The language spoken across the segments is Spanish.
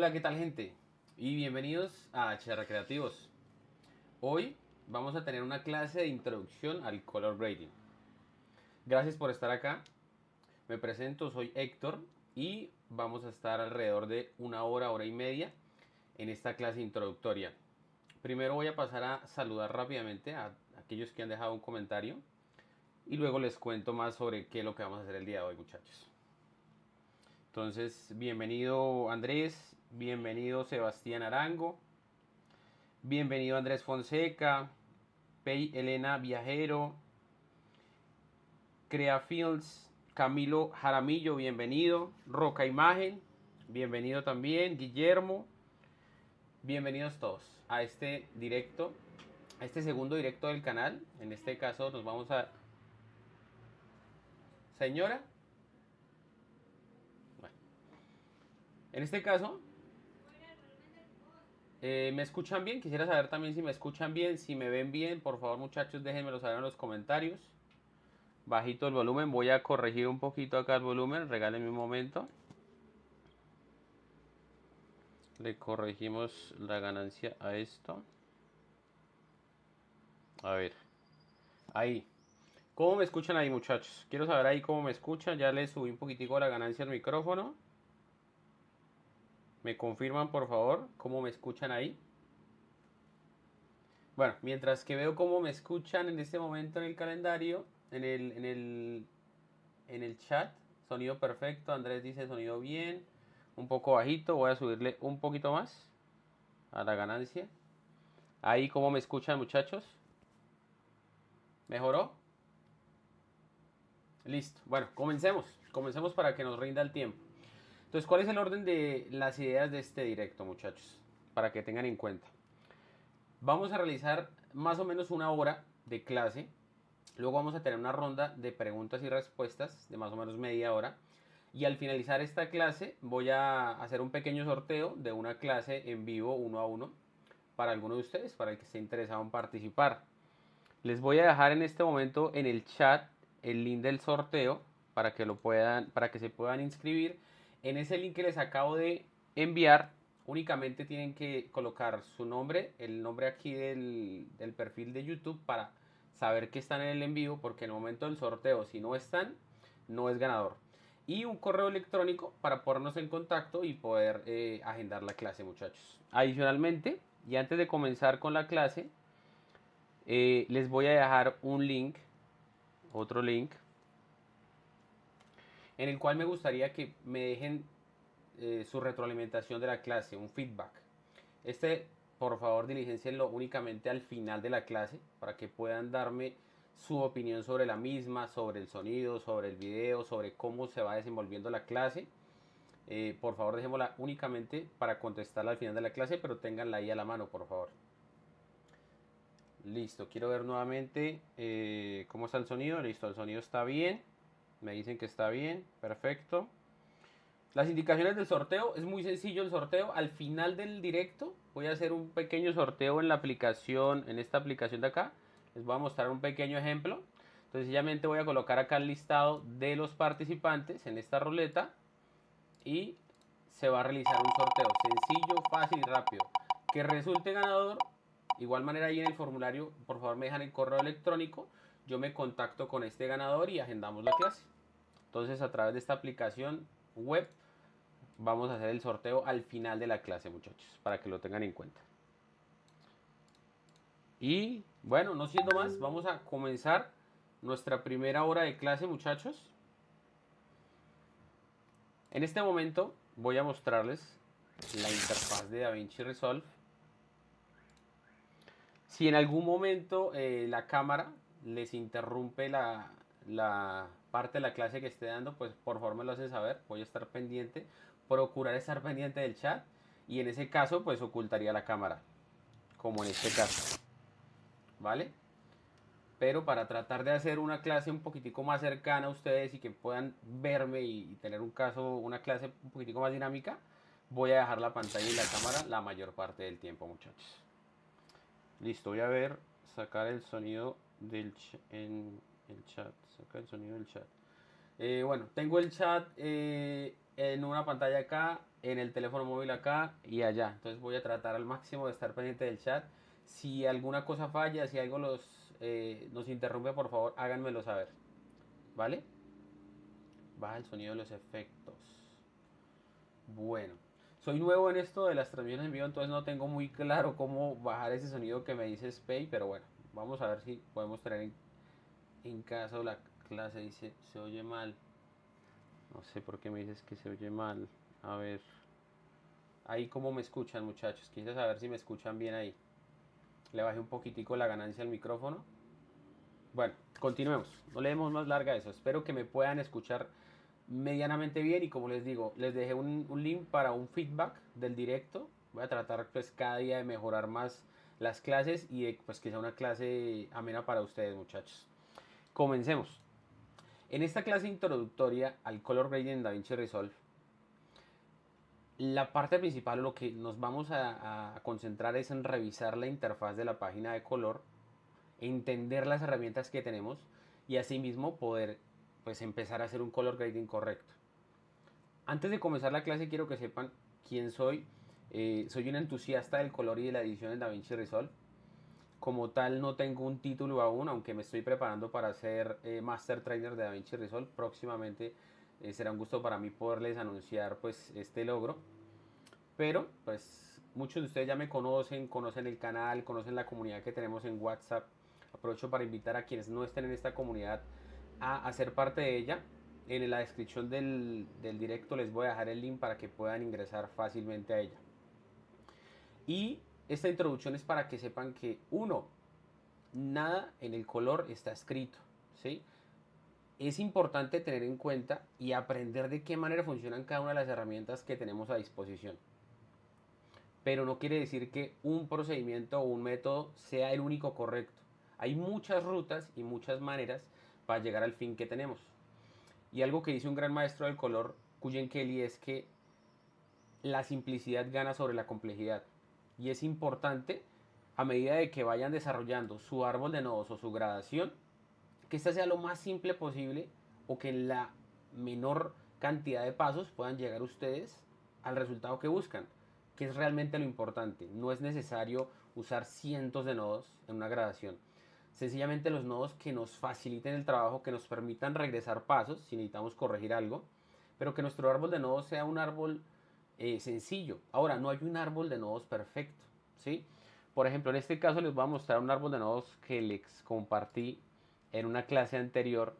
Hola, ¿qué tal, gente? Y bienvenidos a HR Creativos. Hoy vamos a tener una clase de introducción al color grading. Gracias por estar acá. Me presento, soy Héctor y vamos a estar alrededor de una hora, hora y media en esta clase introductoria. Primero voy a pasar a saludar rápidamente a aquellos que han dejado un comentario y luego les cuento más sobre qué es lo que vamos a hacer el día de hoy, muchachos. Entonces, bienvenido Andrés, bienvenido Sebastián Arango, bienvenido Andrés Fonseca, Pei Elena Viajero, Creafields, Camilo Jaramillo, bienvenido, Roca Imagen, bienvenido también, Guillermo, bienvenidos todos a este directo, a este segundo directo del canal. En este caso nos vamos a... Señora, bueno, en este caso ¿me escuchan bien? Quisiera saber también si me escuchan bien, si me ven bien. Por favor, muchachos, déjenmelo saber en los comentarios. Bajito el volumen, voy a corregir un poquito acá el volumen, regálenme un momento. Le corregimos la ganancia a esto. A ver, ahí. ¿Cómo me escuchan ahí, muchachos? Quiero saber ahí cómo me escuchan. Ya le subí un poquitico la ganancia al micrófono. ¿Me confirman, por favor, cómo me escuchan ahí? Bueno, mientras que veo cómo me escuchan en este momento en el calendario, en el chat, sonido perfecto. Andrés dice sonido bien, un poco bajito. Voy a subirle un poquito más a la ganancia. Ahí, ¿cómo me escuchan, muchachos? ¿Mejoró? Listo. Bueno, comencemos. Comencemos para que nos rinda el tiempo. Entonces, ¿cuál es el orden de las ideas de este directo, muchachos? Para que tengan en cuenta. Vamos a realizar más o menos una hora de clase. Luego vamos a tener una ronda de preguntas y respuestas de más o menos media hora. Y al finalizar esta clase voy a hacer un pequeño sorteo de una clase en vivo uno a uno para alguno de ustedes, para el que esté interesado en participar. Les voy a dejar en este momento en el chat el link del sorteo para que se puedan inscribir. En ese link que les acabo de enviar, únicamente tienen que colocar su nombre, el nombre aquí del perfil de YouTube para saber que están en el en vivo, porque en el momento del sorteo, si no están, no es ganador. Y un correo electrónico para ponernos en contacto y poder agendar la clase, muchachos. Adicionalmente, y antes de comenzar con la clase, les voy a dejar un link, otro link, en el cual me gustaría que me dejen su retroalimentación de la clase, un feedback. Por favor, diligencienlo únicamente al final de la clase para que puedan darme su opinión sobre la misma, sobre el sonido, sobre el video, sobre cómo se va desenvolviendo la clase. Por favor, dejémosla únicamente para contestarla al final de la clase, pero ténganla ahí a la mano, por favor. Listo, quiero ver nuevamente cómo está el sonido. Listo, el sonido está bien. Me dicen que está bien, perfecto. Las indicaciones del sorteo, es muy sencillo el sorteo. Al final del directo voy a hacer un pequeño sorteo en la aplicación, en esta aplicación de acá. Les voy a mostrar un pequeño ejemplo. Entonces, sencillamente voy a colocar acá el listado de los participantes en esta ruleta y se va a realizar un sorteo sencillo, fácil y rápido. Que resulte ganador, igual manera ahí en el formulario, por favor me dejan el correo electrónico, yo me contacto con este ganador y agendamos la clase. Entonces, a través de esta aplicación web vamos a hacer el sorteo al final de la clase, muchachos, para que lo tengan en cuenta. Y bueno, no siendo más, vamos a comenzar nuestra primera hora de clase, muchachos. En este momento voy a mostrarles la interfaz de DaVinci Resolve. Si en algún momento la cámara les interrumpe la parte de la clase que esté dando, pues por favor me lo hacen saber. Voy a estar pendiente, procurar estar pendiente del chat y en ese caso pues ocultaría la cámara, como en este caso, ¿vale? Pero para tratar de hacer una clase un poquitico más cercana a ustedes y que puedan verme y tener una clase un poquitico más dinámica, voy a dejar la pantalla y la cámara la mayor parte del tiempo, muchachos. Listo, voy a sacar el sonido en el chat, sacar el sonido del chat. Bueno, tengo el chat en una pantalla acá, en el teléfono móvil acá y allá. Entonces voy a tratar al máximo de estar pendiente del chat. Si alguna cosa falla, si algo nos interrumpe, por favor, háganmelo saber. ¿Vale? Baja el sonido de los efectos. Bueno, soy nuevo en esto de las transmisiones en vivo, entonces no tengo muy claro cómo bajar ese sonido que me dice Spay, pero bueno, vamos a ver si podemos tener en caso la clase dice se oye mal. No sé por qué me dices que se oye mal. A ver, ahí cómo me escuchan muchachos, quise saber si me escuchan bien ahí. Le bajé un poquitico la ganancia al micrófono. Bueno, continuemos, no le demos más larga a eso, espero que me puedan escuchar medianamente bien y como les digo, les dejé un link para un feedback del directo. Voy a tratar pues cada día de mejorar más las clases y de, pues que sea una clase amena para ustedes muchachos. Comencemos. En esta clase introductoria al Color Grading en DaVinci Resolve, la parte principal, lo que nos vamos a concentrar es en revisar la interfaz de la página de color, entender las herramientas que tenemos y asimismo poder pues empezar a hacer un color grading correcto. Antes de comenzar la clase quiero que sepan quién soy. Soy un entusiasta del color y de la edición en DaVinci Resolve. Como tal no tengo un título aún, aunque me estoy preparando para ser Master Trainer de DaVinci Resolve. Próximamente será un gusto para mí poderles anunciar pues este logro. Pero pues muchos de ustedes ya me conocen, conocen el canal, conocen la comunidad que tenemos en WhatsApp. Aprovecho para invitar a quienes no estén en esta comunidad a hacer parte de ella. En la descripción del directo les voy a dejar el link para que puedan ingresar fácilmente a ella. Y esta introducción es para que sepan que uno, nada en el color está escrito, ¿sí? Es importante tener en cuenta y aprender de qué manera funcionan cada una de las herramientas que tenemos a disposición. Pero no quiere decir que un procedimiento o un método sea el único correcto. Hay muchas rutas y muchas maneras para llegar al fin que tenemos. Y algo que dice un gran maestro del color, Cullen Kelly, es que la simplicidad gana sobre la complejidad. Y es importante, a medida de que vayan desarrollando su árbol de nodos o su gradación, que esta sea lo más simple posible o que en la menor cantidad de pasos puedan llegar ustedes al resultado que buscan, que es realmente lo importante. No es necesario usar cientos de nodos en una gradación. Sencillamente los nodos que nos faciliten el trabajo, que nos permitan regresar pasos si necesitamos corregir algo, pero que nuestro árbol de nodos sea un árbol sencillo. Ahora, no hay un árbol de nodos perfecto, ¿sí? Por ejemplo, en este caso les voy a mostrar un árbol de nodos que les compartí en una clase anterior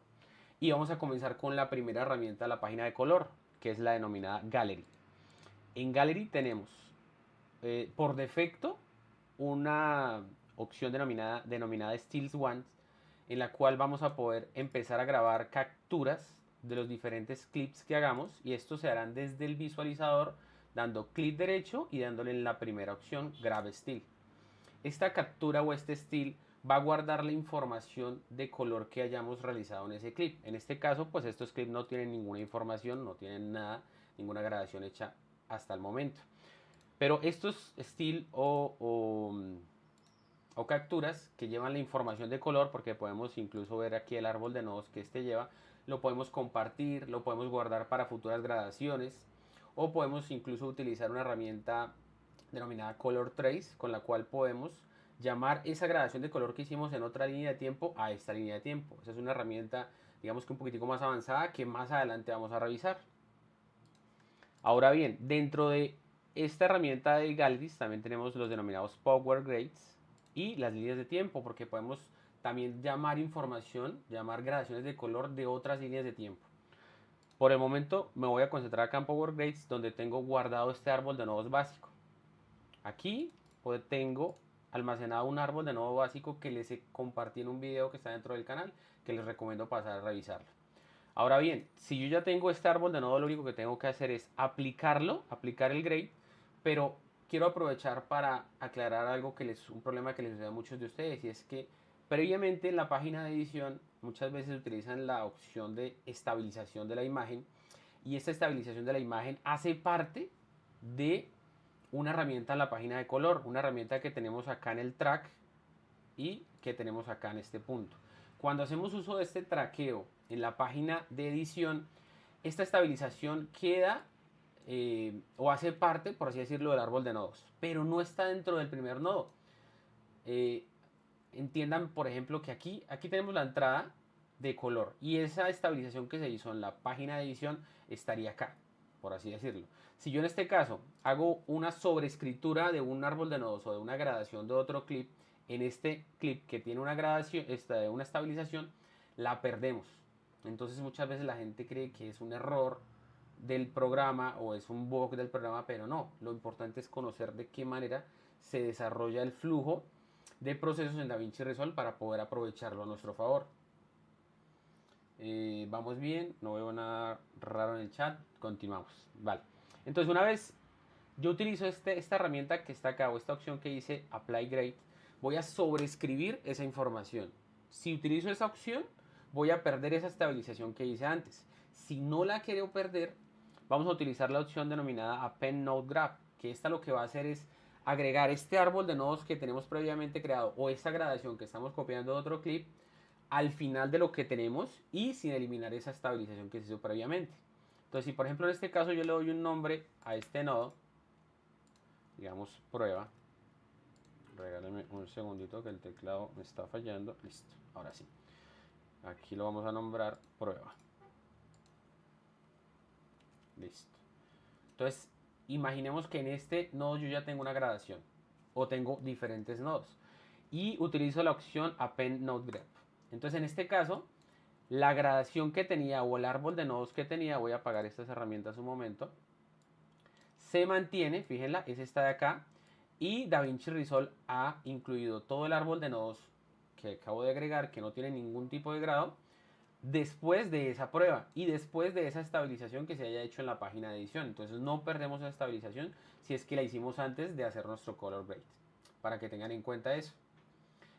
y vamos a comenzar con la primera herramienta de la página de color, que es la denominada Gallery. En Gallery tenemos por defecto una opción denominada Stills Ones, en la cual vamos a poder empezar a grabar capturas de los diferentes clips que hagamos y estos se harán desde el visualizador dando clic derecho y dándole en la primera opción Grab Still. Esta captura o este still va a guardar la información de color que hayamos realizado en ese clip. En este caso, pues estos clips no tienen ninguna información, no tienen nada, ninguna gradación hecha hasta el momento. Pero estos still o capturas que llevan la información de color, porque podemos incluso ver aquí el árbol de nodos que este lleva, lo podemos compartir, lo podemos guardar para futuras gradaciones o podemos incluso utilizar una herramienta denominada Color Trace con la cual podemos llamar esa gradación de color que hicimos en otra línea de tiempo a esta línea de tiempo. Esa es una herramienta digamos que un poquitico más avanzada que más adelante vamos a revisar. Ahora bien, dentro de esta herramienta de Galleries también tenemos los denominados Power Grades y las líneas de tiempo, porque podemos también llamar información, llamar gradaciones de color de otras líneas de tiempo. Por el momento me voy a concentrar acá en Power Grades, donde tengo guardado este árbol de nodos básico. Aquí tengo almacenado un árbol de nodo básico que les compartí en un video que está dentro del canal, que les recomiendo pasar a revisarlo. Ahora bien, si yo ya tengo este árbol de nodo, lo único que tengo que hacer es aplicarlo, aplicar el grade, pero quiero aprovechar para aclarar algo un problema que les sucede a muchos de ustedes, y es que previamente en la página de edición muchas veces utilizan la opción de estabilización de la imagen, y esta estabilización de la imagen hace parte de una herramienta en la página de color, una herramienta que tenemos acá en el track y que tenemos acá en este punto. Cuando hacemos uso de este traqueo en la página de edición, esta estabilización queda o hace parte, por así decirlo, del árbol de nodos, pero no está dentro del primer nodo. Eh, entiendan, por ejemplo, que aquí tenemos la entrada de color y esa estabilización que se hizo en la página de edición estaría acá, por así decirlo. Si yo en este caso hago una sobreescritura de un árbol de nodos o de una gradación de otro clip, en este clip que tiene una gradación, una estabilización, la perdemos. Entonces muchas veces la gente cree que es un error del programa o es un bug del programa, pero no. Lo importante es conocer de qué manera se desarrolla el flujo de procesos en DaVinci Resolve para poder aprovecharlo a nuestro favor. Vamos bien, no veo nada raro en el chat, continuamos. Vale, entonces una vez yo utilizo esta herramienta que está acá o esta opción que dice Apply Grade, voy a sobreescribir esa información. Si utilizo esa opción, voy a perder esa estabilización que hice antes. Si no la quiero perder, vamos a utilizar la opción denominada Append Node Graph, que esta lo que va a hacer es agregar este árbol de nodos que tenemos previamente creado o esta gradación que estamos copiando de otro clip al final de lo que tenemos y sin eliminar esa estabilización que se hizo previamente. Entonces, si por ejemplo en este caso yo le doy un nombre a este nodo, digamos prueba, regálame un segundito que el teclado me está fallando, listo, ahora sí, aquí lo vamos a nombrar prueba, listo. Entonces, imaginemos que en este nodo yo ya tengo una gradación o tengo diferentes nodos y utilizo la opción Append Node Graph. Entonces, en este caso, la gradación que tenía o el árbol de nodos que tenía, voy a apagar estas herramientas un momento, se mantiene, fíjenla, es esta de acá, y DaVinci Resolve ha incluido todo el árbol de nodos que acabo de agregar, que no tiene ningún tipo de grado, después de esa prueba y después de esa estabilización que se haya hecho en la página de edición. Entonces no perdemos esa estabilización si es que la hicimos antes de hacer nuestro color grade, para que tengan en cuenta eso.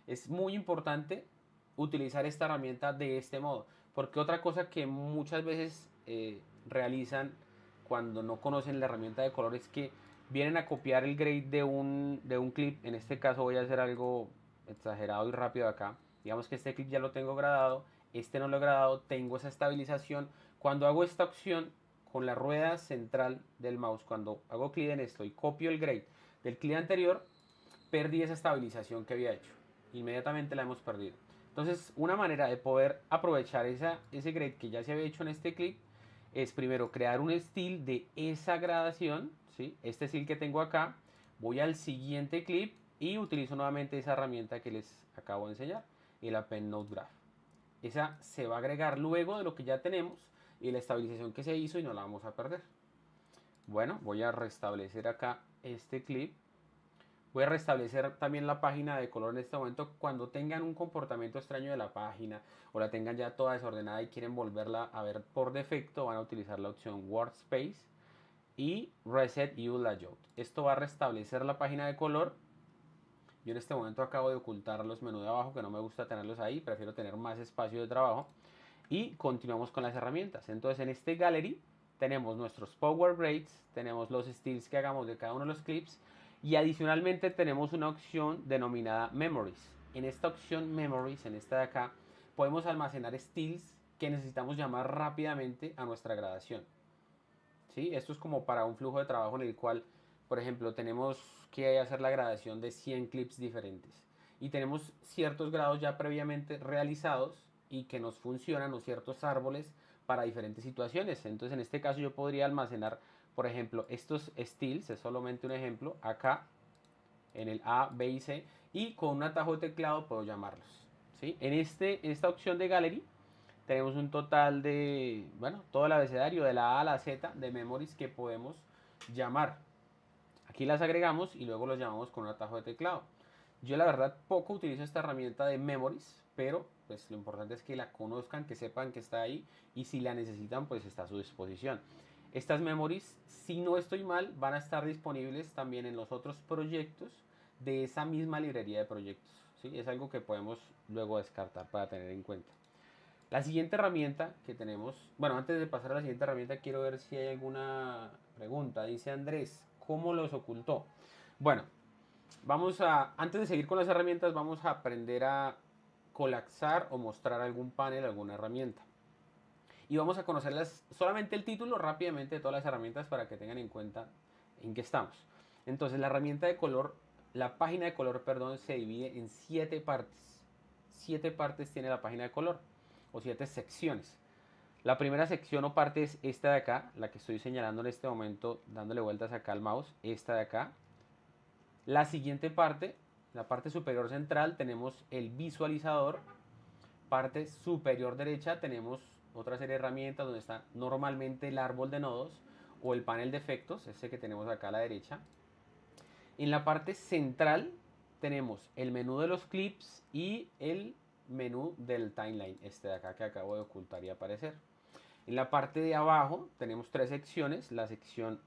Es muy importante utilizar esta herramienta de este modo, porque otra cosa que muchas veces realizan cuando no conocen la herramienta de color es que vienen a copiar el grade de un clip. En este caso voy a hacer algo exagerado y rápido acá. Digamos que este clip ya lo tengo gradado, este no lo he gradado, tengo esa estabilización. Cuando hago esta opción con la rueda central del mouse, cuando hago clic en esto y copio el grade del clip anterior, perdí esa estabilización que había hecho. Inmediatamente la hemos perdido. Entonces, una manera de poder aprovechar ese grade que ya se había hecho en este clip es primero crear un style de esa gradación, ¿sí? Este style que tengo acá, voy al siguiente clip y utilizo nuevamente esa herramienta que les acabo de enseñar, el Append Node Graph. Esa se va a agregar luego de lo que ya tenemos y la estabilización que se hizo y no la vamos a perder. Bueno, voy a restablecer acá este clip. Voy a restablecer también la página de color en este momento. Cuando tengan un comportamiento extraño de la página o la tengan ya toda desordenada y quieren volverla a ver por defecto, van a utilizar la opción Workspace y Reset View Layout. Esto va a restablecer la página de color. Yo en este momento acabo de ocultar los menús de abajo, que no me gusta tenerlos ahí, prefiero tener más espacio de trabajo. Y continuamos con las herramientas. Entonces en este Gallery tenemos nuestros Power Grades, tenemos los styles que hagamos de cada uno de los clips y adicionalmente tenemos una opción denominada Memories. En esta opción Memories, en esta de acá, podemos almacenar styles que necesitamos llamar rápidamente a nuestra gradación. ¿Sí? Esto es como para un flujo de trabajo en el cual, por ejemplo, tenemos que hacer la gradación de 100 clips diferentes y tenemos ciertos grados ya previamente realizados y que nos funcionan o ciertos árboles para diferentes situaciones. Entonces, en este caso yo podría almacenar, por ejemplo, estos styles, es solamente un ejemplo, acá en el A, B y C, y con un atajo de teclado puedo llamarlos. ¿Sí? En esta opción de Gallery tenemos un total de, bueno, todo el abecedario de la A a la Z de memories que podemos llamar. Aquí las agregamos y luego los llamamos con un atajo de teclado. Yo la verdad poco utilizo esta herramienta de memories, pero pues lo importante es que la conozcan, que sepan que está ahí y si la necesitan pues está a su disposición. Estas memories, si no estoy mal, van a estar disponibles también en los otros proyectos de esa misma librería de proyectos. ¿Sí? Es algo que podemos luego descartar para tener en cuenta. La siguiente herramienta que tenemos, bueno, antes de pasar a la siguiente herramienta quiero ver si hay alguna pregunta. Dice Andrés, ¿cómo los ocultó? Bueno, antes de seguir con las herramientas, vamos a aprender a colapsar o mostrar algún panel, alguna herramienta. Y vamos a conocerlas, solamente el título rápidamente de todas las herramientas para que tengan en cuenta en qué estamos. Entonces la herramienta de color, la página de color, perdón, se divide en 7 partes. 7 partes tiene la página de color, o 7 secciones. La primera sección o parte es esta de acá, la que estoy señalando en este momento, dándole vueltas acá al mouse, esta de acá. La siguiente parte, la parte superior central, tenemos el visualizador. Parte superior derecha tenemos otra serie de herramientas donde está normalmente el árbol de nodos o el panel de efectos, ese que tenemos acá a la derecha. En la parte central tenemos el menú de los clips y el menú del timeline, este de acá que acabo de ocultar y aparecer. En la parte de abajo tenemos 3 secciones, la sección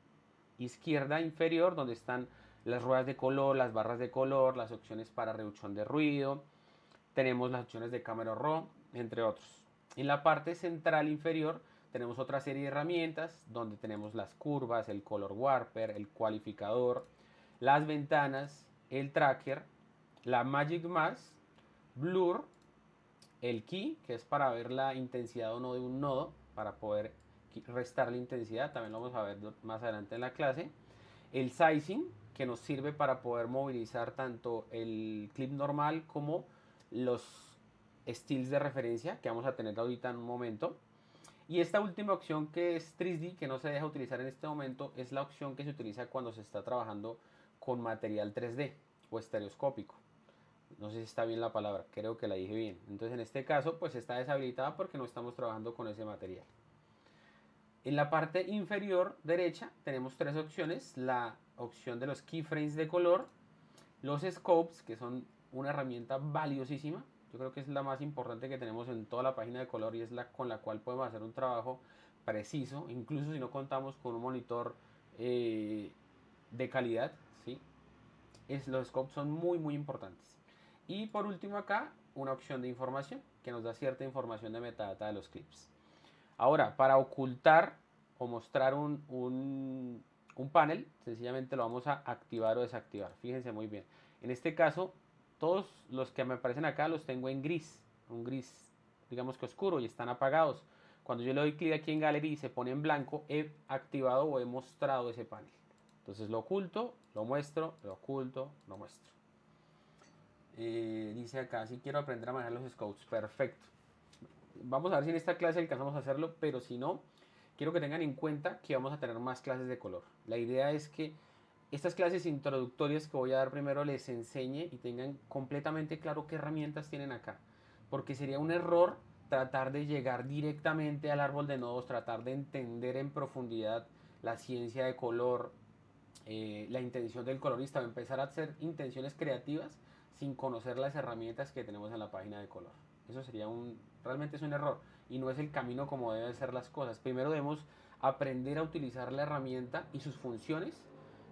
izquierda inferior donde están las ruedas de color, las barras de color, las opciones para reducción de ruido, tenemos las opciones de cámara raw, entre otros. En la parte central inferior tenemos otra serie de herramientas donde tenemos las curvas, el color warper, el cualificador, las ventanas, el tracker, la Magic Mask, blur, el key, que es para ver la intensidad o no de un nodo, para poder restar la intensidad, también lo vamos a ver más adelante en la clase, el sizing, que nos sirve para poder movilizar tanto el clip normal como los styles de referencia que vamos a tener ahorita en un momento. Y esta última opción que es 3D, que no se deja utilizar en este momento, es la opción que se utiliza cuando se está trabajando con material 3D o estereoscópico. No sé si está bien la palabra, creo que la dije bien. Entonces en este caso pues está deshabilitada porque no estamos trabajando con ese material. En la parte inferior derecha tenemos 3 opciones. La opción de los keyframes de color, los scopes, que son una herramienta valiosísima. Yo creo que es la más importante que tenemos en toda la página de color y es la con la cual podemos hacer un trabajo preciso, incluso si no contamos con un monitor de calidad, ¿sí? Los scopes son muy importantes. Y por último acá, una opción de información que nos da cierta información de metadata de los clips. Ahora, para ocultar o mostrar un panel, sencillamente lo vamos a activar o desactivar. Fíjense muy bien. En este caso, todos los que me aparecen acá los tengo en gris. Un gris, digamos que oscuro y están apagados. Cuando yo le doy clic aquí en Gallery y se pone en blanco, he activado o he mostrado ese panel. Entonces lo oculto, lo muestro, lo oculto, lo muestro. Dice acá, si quiero aprender a manejar los scopes. Perfecto. Vamos a ver si en esta clase alcanzamos a hacerlo, pero si no, quiero que tengan en cuenta que vamos a tener más clases de color. La idea es que estas clases introductorias que voy a dar primero les enseñe y tengan completamente claro qué herramientas tienen acá. Porque sería un error tratar de llegar directamente al árbol de nodos, tratar de entender en profundidad la ciencia de color, la intención del colorista, o empezar a hacer intenciones creativas sin conocer las herramientas que tenemos en la página de color. Eso sería realmente es un error y no es el camino como deben ser las cosas. Primero debemos aprender a utilizar la herramienta y sus funciones,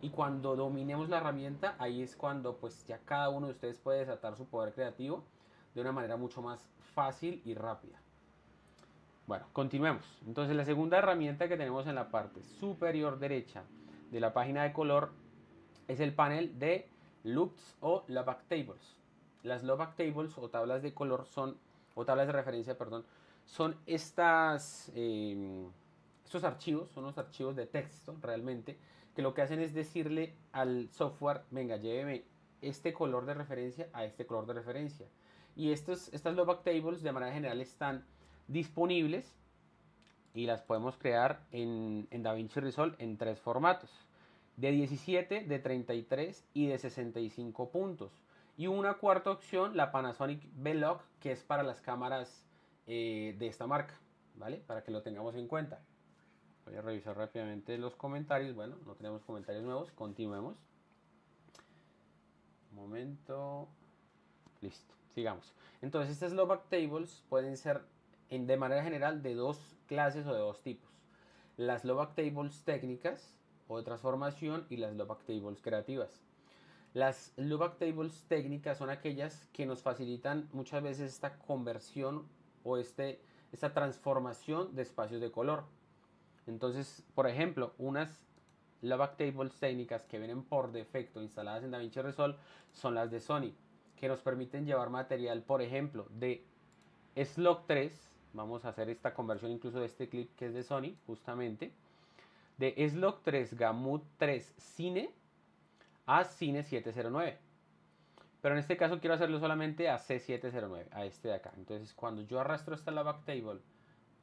y cuando dominemos la herramienta, ahí es cuando pues ya cada uno de ustedes puede desatar su poder creativo de una manera mucho más fácil y rápida. Bueno, continuemos. Entonces la segunda herramienta que tenemos en la parte superior derecha de la página de color es el panel de loops o loopback tables. Las loopback tables o tablas de color son, o tablas de referencia, perdón, son estos archivos, son unos archivos de texto realmente, que lo que hacen es decirle al software, venga, lléveme este color de referencia a este color de referencia. Y estas loopback tables de manera general están disponibles y las podemos crear en DaVinci Resolve en 3 formatos: de 17, de 33 y de 65 puntos. Y una cuarta opción, la Panasonic V-Log, que es para las cámaras de esta marca, ¿vale? Para que lo tengamos en cuenta. Voy a revisar rápidamente los comentarios. Bueno, no tenemos comentarios nuevos, continuemos. Un momento. Listo, sigamos. Entonces, estas loopback tables pueden ser de manera general de 2 clases o de 2 tipos: las loopback tables técnicas o de transformación y las loopback tables creativas. Las loopback tables técnicas son aquellas que nos facilitan muchas veces esta conversión o esta transformación de espacios de color. Entonces, por ejemplo, unas loopback tables técnicas que vienen por defecto instaladas en DaVinci Resolve son las de Sony. que nos permiten llevar material, por ejemplo, de Slog 3. Vamos a hacer esta conversión incluso de este clip que es de Sony, justamente. De Slog 3 Gamut 3 Cine a Cine 709. Pero en este caso quiero hacerlo solamente a C709, a este de acá. Entonces cuando yo arrastro esta lookup table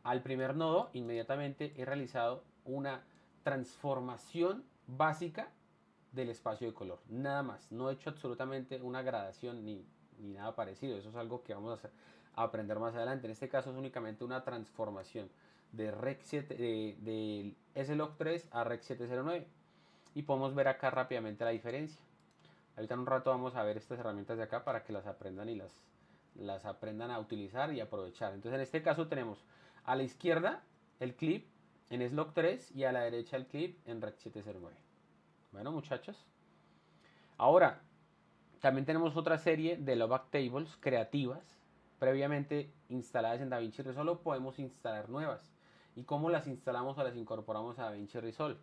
al primer nodo, inmediatamente he realizado una transformación básica del espacio de color. Nada más. No he hecho absolutamente una gradación ni nada parecido. Eso es algo que vamos a aprender más adelante. En este caso es únicamente una transformación de Rec 7, de SLog3 a Rec 709. Y podemos ver acá rápidamente la diferencia. Ahorita en un rato vamos a ver estas herramientas de acá para que las aprendan y las aprendan a utilizar y aprovechar. Entonces en este caso tenemos a la izquierda el clip en Slog3 y a la derecha el clip en Rec 709. Bueno, muchachos. Ahora, también tenemos otra serie de lookup tables creativas previamente instaladas en DaVinci Resolve. Podemos instalar nuevas. ¿Y cómo las instalamos o las incorporamos a DaVinci Resolve?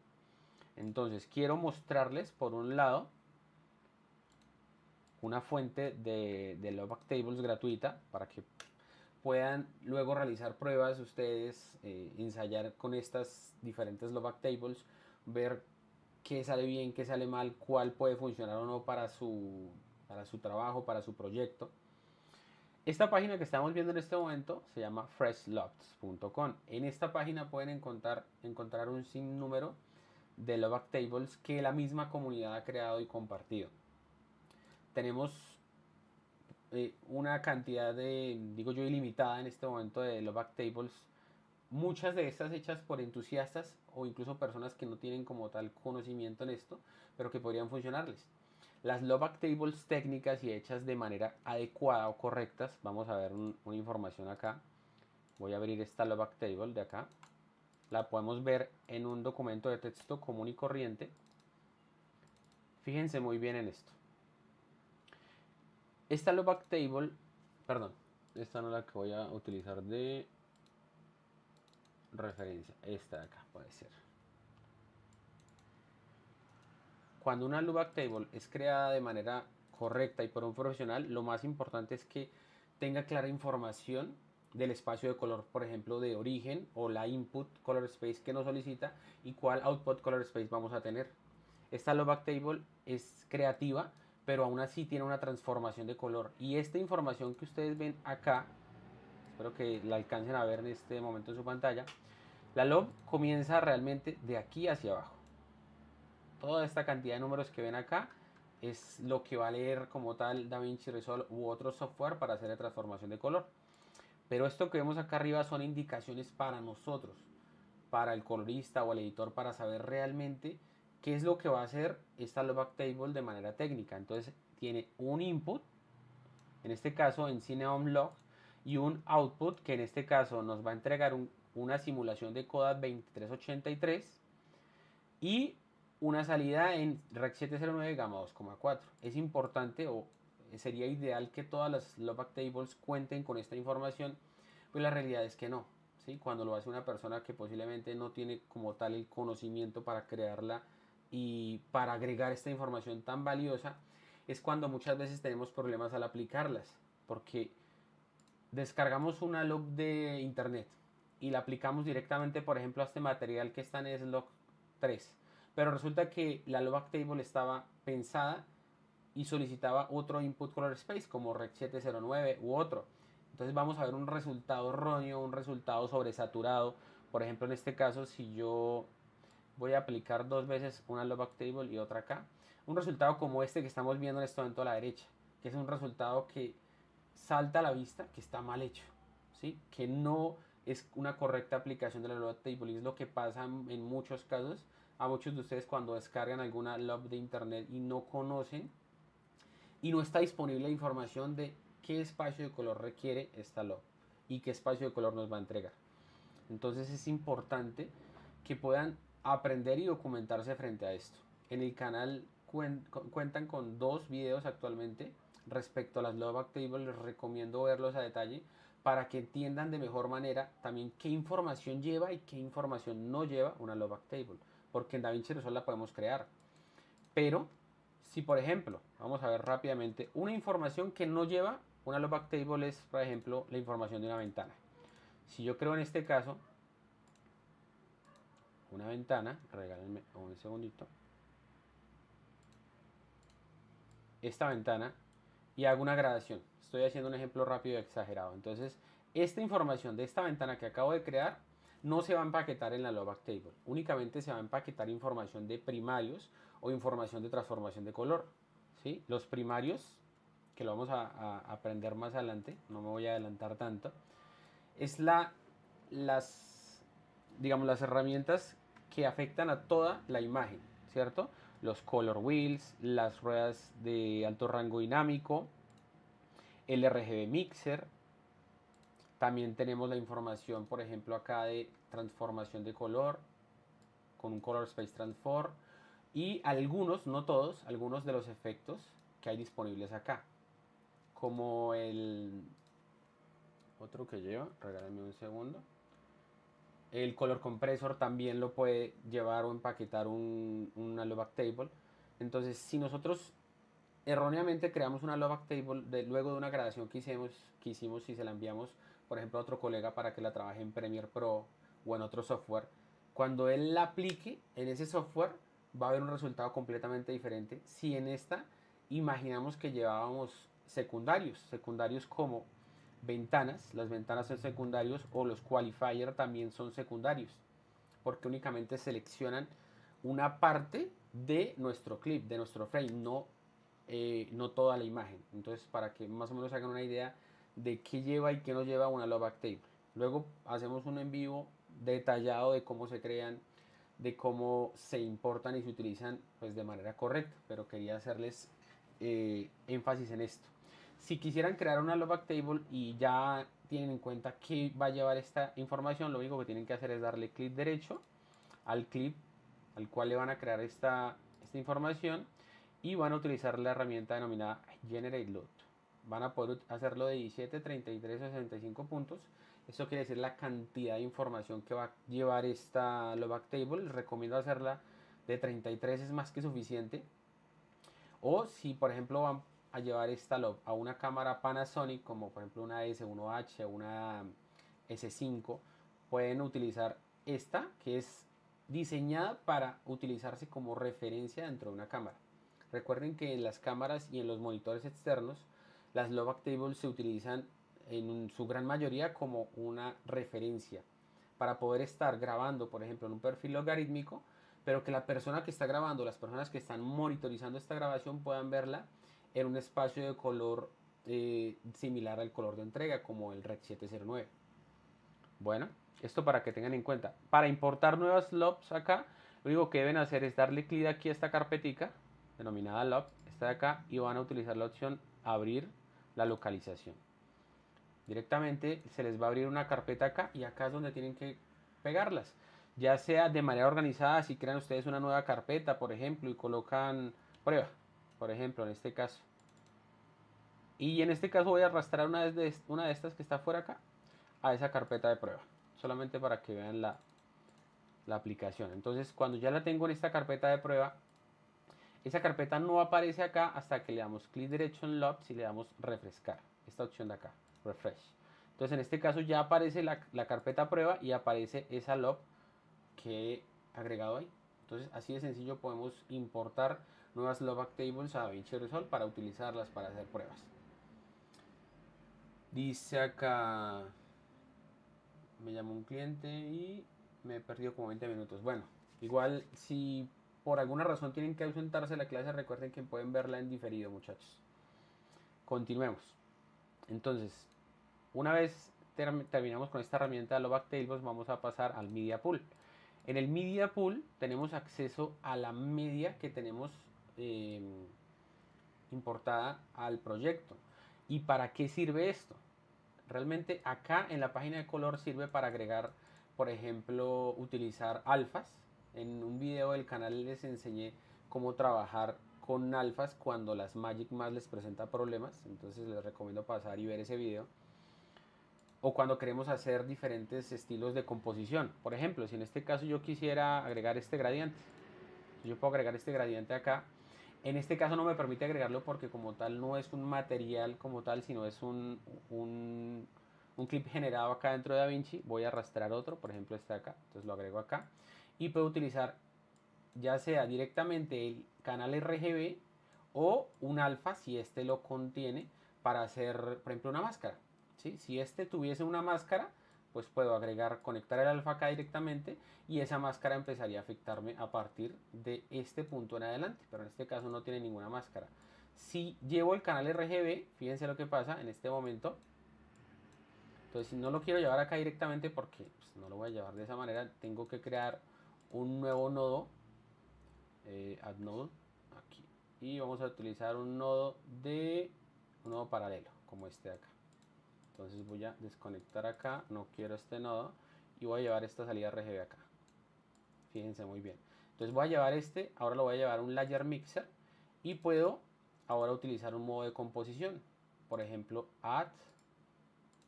Entonces, quiero mostrarles por un lado una fuente de lookup tables gratuita para que puedan luego realizar pruebas ustedes, ensayar con estas diferentes lookup tables, ver qué sale bien, qué sale mal, cuál puede funcionar o no para su trabajo, para su proyecto. Esta página que estamos viendo en este momento se llama freshlots.com. En esta página pueden encontrar un sinnúmero de lookup tables que la misma comunidad ha creado y compartido. Tenemos una cantidad digo yo, ilimitada en este momento de lookup tables. Muchas de estas hechas por entusiastas o incluso personas que no tienen como tal conocimiento en esto, pero que podrían funcionarles. Las lookup tables técnicas y hechas de manera adecuada o correctas, vamos a ver una información acá. Voy a abrir esta lookup table de acá. La podemos ver en un documento de texto común y corriente. Fíjense muy bien en esto. Esta lookup table, perdón, esta no es la que voy a utilizar de referencia, esta de acá puede ser. Cuando una lookup table es creada de manera correcta y por un profesional, lo más importante es que tenga clara información del espacio de color, por ejemplo, de origen o la input color space que nos solicita y cuál output color space vamos a tener. Esta lookup table es creativa, pero aún así tiene una transformación de color. Y esta información que ustedes ven acá, espero que la alcancen a ver en este momento en su pantalla, la log comienza realmente de aquí hacia abajo. Toda esta cantidad de números que ven acá es lo que va a leer como tal DaVinci Resolve u otro software para hacer la transformación de color. Pero esto que vemos acá arriba son indicaciones para nosotros, para el colorista o el editor, para saber realmente qué es lo que va a hacer esta lookup table de manera técnica. Entonces tiene un input, en este caso en CineOmLog, y un output que en este caso nos va a entregar una simulación de CODA 2383 y una salida en Rec 709 gamma 2,4. Es importante o sería ideal que todas las lookup tables cuenten con esta información, pues la realidad es que no. ¿Sí? Cuando lo hace una persona que posiblemente no tiene como tal el conocimiento para crearla y para agregar esta información tan valiosa, es cuando muchas veces tenemos problemas al aplicarlas, porque descargamos una log de internet y la aplicamos directamente, por ejemplo, a este material que está en Slog 3, pero resulta que la lookup table estaba pensada y solicitaba otro input color space como Rec 709 u otro. Entonces vamos a ver un resultado erróneo, un resultado sobresaturado. Por ejemplo, en este caso, si yo voy a aplicar dos veces una lookup table y otra acá, un resultado como este que estamos viendo en este momento a la derecha, que es un resultado que salta a la vista que está mal hecho, ¿sí? Que no es una correcta aplicación de la lookup table y es lo que pasa en muchos casos a muchos de ustedes cuando descargan alguna log de internet y no conocen y no está disponible la información de qué espacio de color requiere esta log y qué espacio de color nos va a entregar. Entonces es importante que puedan aprender y documentarse frente a esto. En el canal cuentan con 2 videos actualmente respecto a las lookup tables. Les recomiendo verlos a detalle para que entiendan de mejor manera también qué información lleva y qué información no lleva una lookup table, porque en DaVinci Resolve la podemos crear, pero si por ejemplo, vamos a ver rápidamente, una información que no lleva una loopback table es, por ejemplo, la información de una ventana. Si yo creo en este caso una ventana, regálenme un segundito, esta ventana, y hago una gradación. Estoy haciendo un ejemplo rápido y exagerado. Entonces, esta información de esta ventana que acabo de crear no se va a empaquetar en la loopback table. Únicamente se va a empaquetar información de primarios o información de transformación de color. ¿Sí? Los primarios, que lo vamos a aprender más adelante, no me voy a adelantar tanto, es digamos, las herramientas que afectan a toda la imagen, ¿cierto? Los color wheels, las ruedas de alto rango dinámico, el RGB mixer. También tenemos la información, por ejemplo, acá de transformación de color con un Color Space Transform y algunos, no todos, algunos de los efectos que hay disponibles acá, como el otro que lleva, regálenme un segundo. El color compressor también lo puede llevar o empaquetar una loopback table. Entonces, si nosotros erróneamente creamos una loopback table luego de una grabación que hicimos y se la enviamos, por ejemplo, a otro colega para que la trabaje en Premiere Pro o en otro software, cuando él la aplique en ese software va a haber un resultado completamente diferente si en esta imaginamos que llevábamos secundarios como ventanas, las ventanas son secundarios, o los qualifier también son secundarios, porque únicamente seleccionan una parte de nuestro clip, de nuestro frame, no toda la imagen. Entonces, para que más o menos hagan una idea de qué lleva y qué no lleva una loopback table. Luego hacemos un en vivo detallado de cómo se crean, de cómo se importan y se utilizan pues de manera correcta, pero quería hacerles énfasis en esto. Si quisieran crear una loopback table y ya tienen en cuenta qué va a llevar esta información, lo único que tienen que hacer es darle clic derecho al clip al cual le van a crear esta información y van a utilizar la herramienta denominada Generate Load. Van a poder hacerlo de 17, 33 o 65 puntos. Eso quiere decir la cantidad de información que va a llevar esta loopback table. Les recomiendo hacerla de 33, es más que suficiente. O si por ejemplo van a llevar esta loop a una cámara Panasonic, como por ejemplo una S1H o una S5, pueden utilizar esta, que es diseñada para utilizarse como referencia dentro de una cámara. Recuerden que en las cámaras y en los monitores externos, las loopback tables se utilizan en su gran mayoría como una referencia para poder estar grabando, por ejemplo, en un perfil logarítmico, pero que la persona que está grabando, las personas que están monitorizando esta grabación puedan verla en un espacio de color similar al color de entrega, como el Rec 709. Bueno, esto para que tengan en cuenta. Para importar nuevas LOPs acá, lo único que deben hacer es darle clic aquí a esta carpetica, denominada LOP, esta de acá, y van a utilizar la opción abrir la localización. Directamente se les va a abrir una carpeta acá y acá es donde tienen que pegarlas. Ya sea de manera organizada, si crean ustedes una nueva carpeta, por ejemplo, y colocan prueba, por ejemplo, en este caso. Y en este caso voy a arrastrar una de estas que está fuera acá a esa carpeta de prueba, solamente para que vean la aplicación. Entonces, cuando ya la tengo en esta carpeta de prueba, esa carpeta no aparece acá hasta que le damos clic derecho en LOPS y le damos refrescar, esta opción de acá, refresh. Entonces, en este caso ya aparece la carpeta prueba y aparece esa LOP que he agregado ahí. Entonces, así de sencillo podemos importar nuevas loopback tables a DaVinci Resolve para utilizarlas para hacer pruebas. Dice acá, me llamó un cliente y me he perdido como 20 minutos. Bueno, igual si por alguna razón tienen que ausentarse de la clase, recuerden que pueden verla en diferido, muchachos. Continuemos. Entonces, una vez terminamos con esta herramienta de Loopback Tables, vamos a pasar al Media Pool. En el Media Pool tenemos acceso a la media que tenemos importada al proyecto. ¿Y para qué sirve esto? Realmente acá en la página de color sirve para agregar, por ejemplo, utilizar alfas. En un video del canal les enseñé cómo trabajar con alfas cuando las Magic Mask les presenta problemas. Entonces les recomiendo pasar y ver ese video. O cuando queremos hacer diferentes estilos de composición. Por ejemplo, si en este caso yo quisiera agregar este gradiente. Yo puedo agregar este gradiente acá En este caso no me permite agregarlo porque como tal no es un material como tal, sino es un clip generado acá dentro de DaVinci. Voy a arrastrar otro, por ejemplo este de acá, entonces lo agrego acá. Y puedo utilizar ya sea directamente el canal RGB o un alfa si este lo contiene para hacer, por ejemplo, una máscara. ¿Sí? Si este tuviese una máscara, pues puedo agregar, conectar el alfa acá directamente y esa máscara empezaría a afectarme a partir de este punto en adelante, pero en este caso no tiene ninguna máscara. Si llevo el canal RGB, fíjense lo que pasa en este momento. Entonces, si no lo quiero llevar acá directamente porque pues, no lo voy a llevar de esa manera, tengo que crear un nuevo nodo, add node, aquí. Y vamos a utilizar un nodo paralelo, como este de acá. Entonces voy a desconectar acá, no quiero este nodo y voy a llevar esta salida RGB acá. Fíjense muy bien. Entonces voy a llevar este, ahora lo voy a llevar a un layer mixer y puedo ahora utilizar un modo de composición. Por ejemplo, add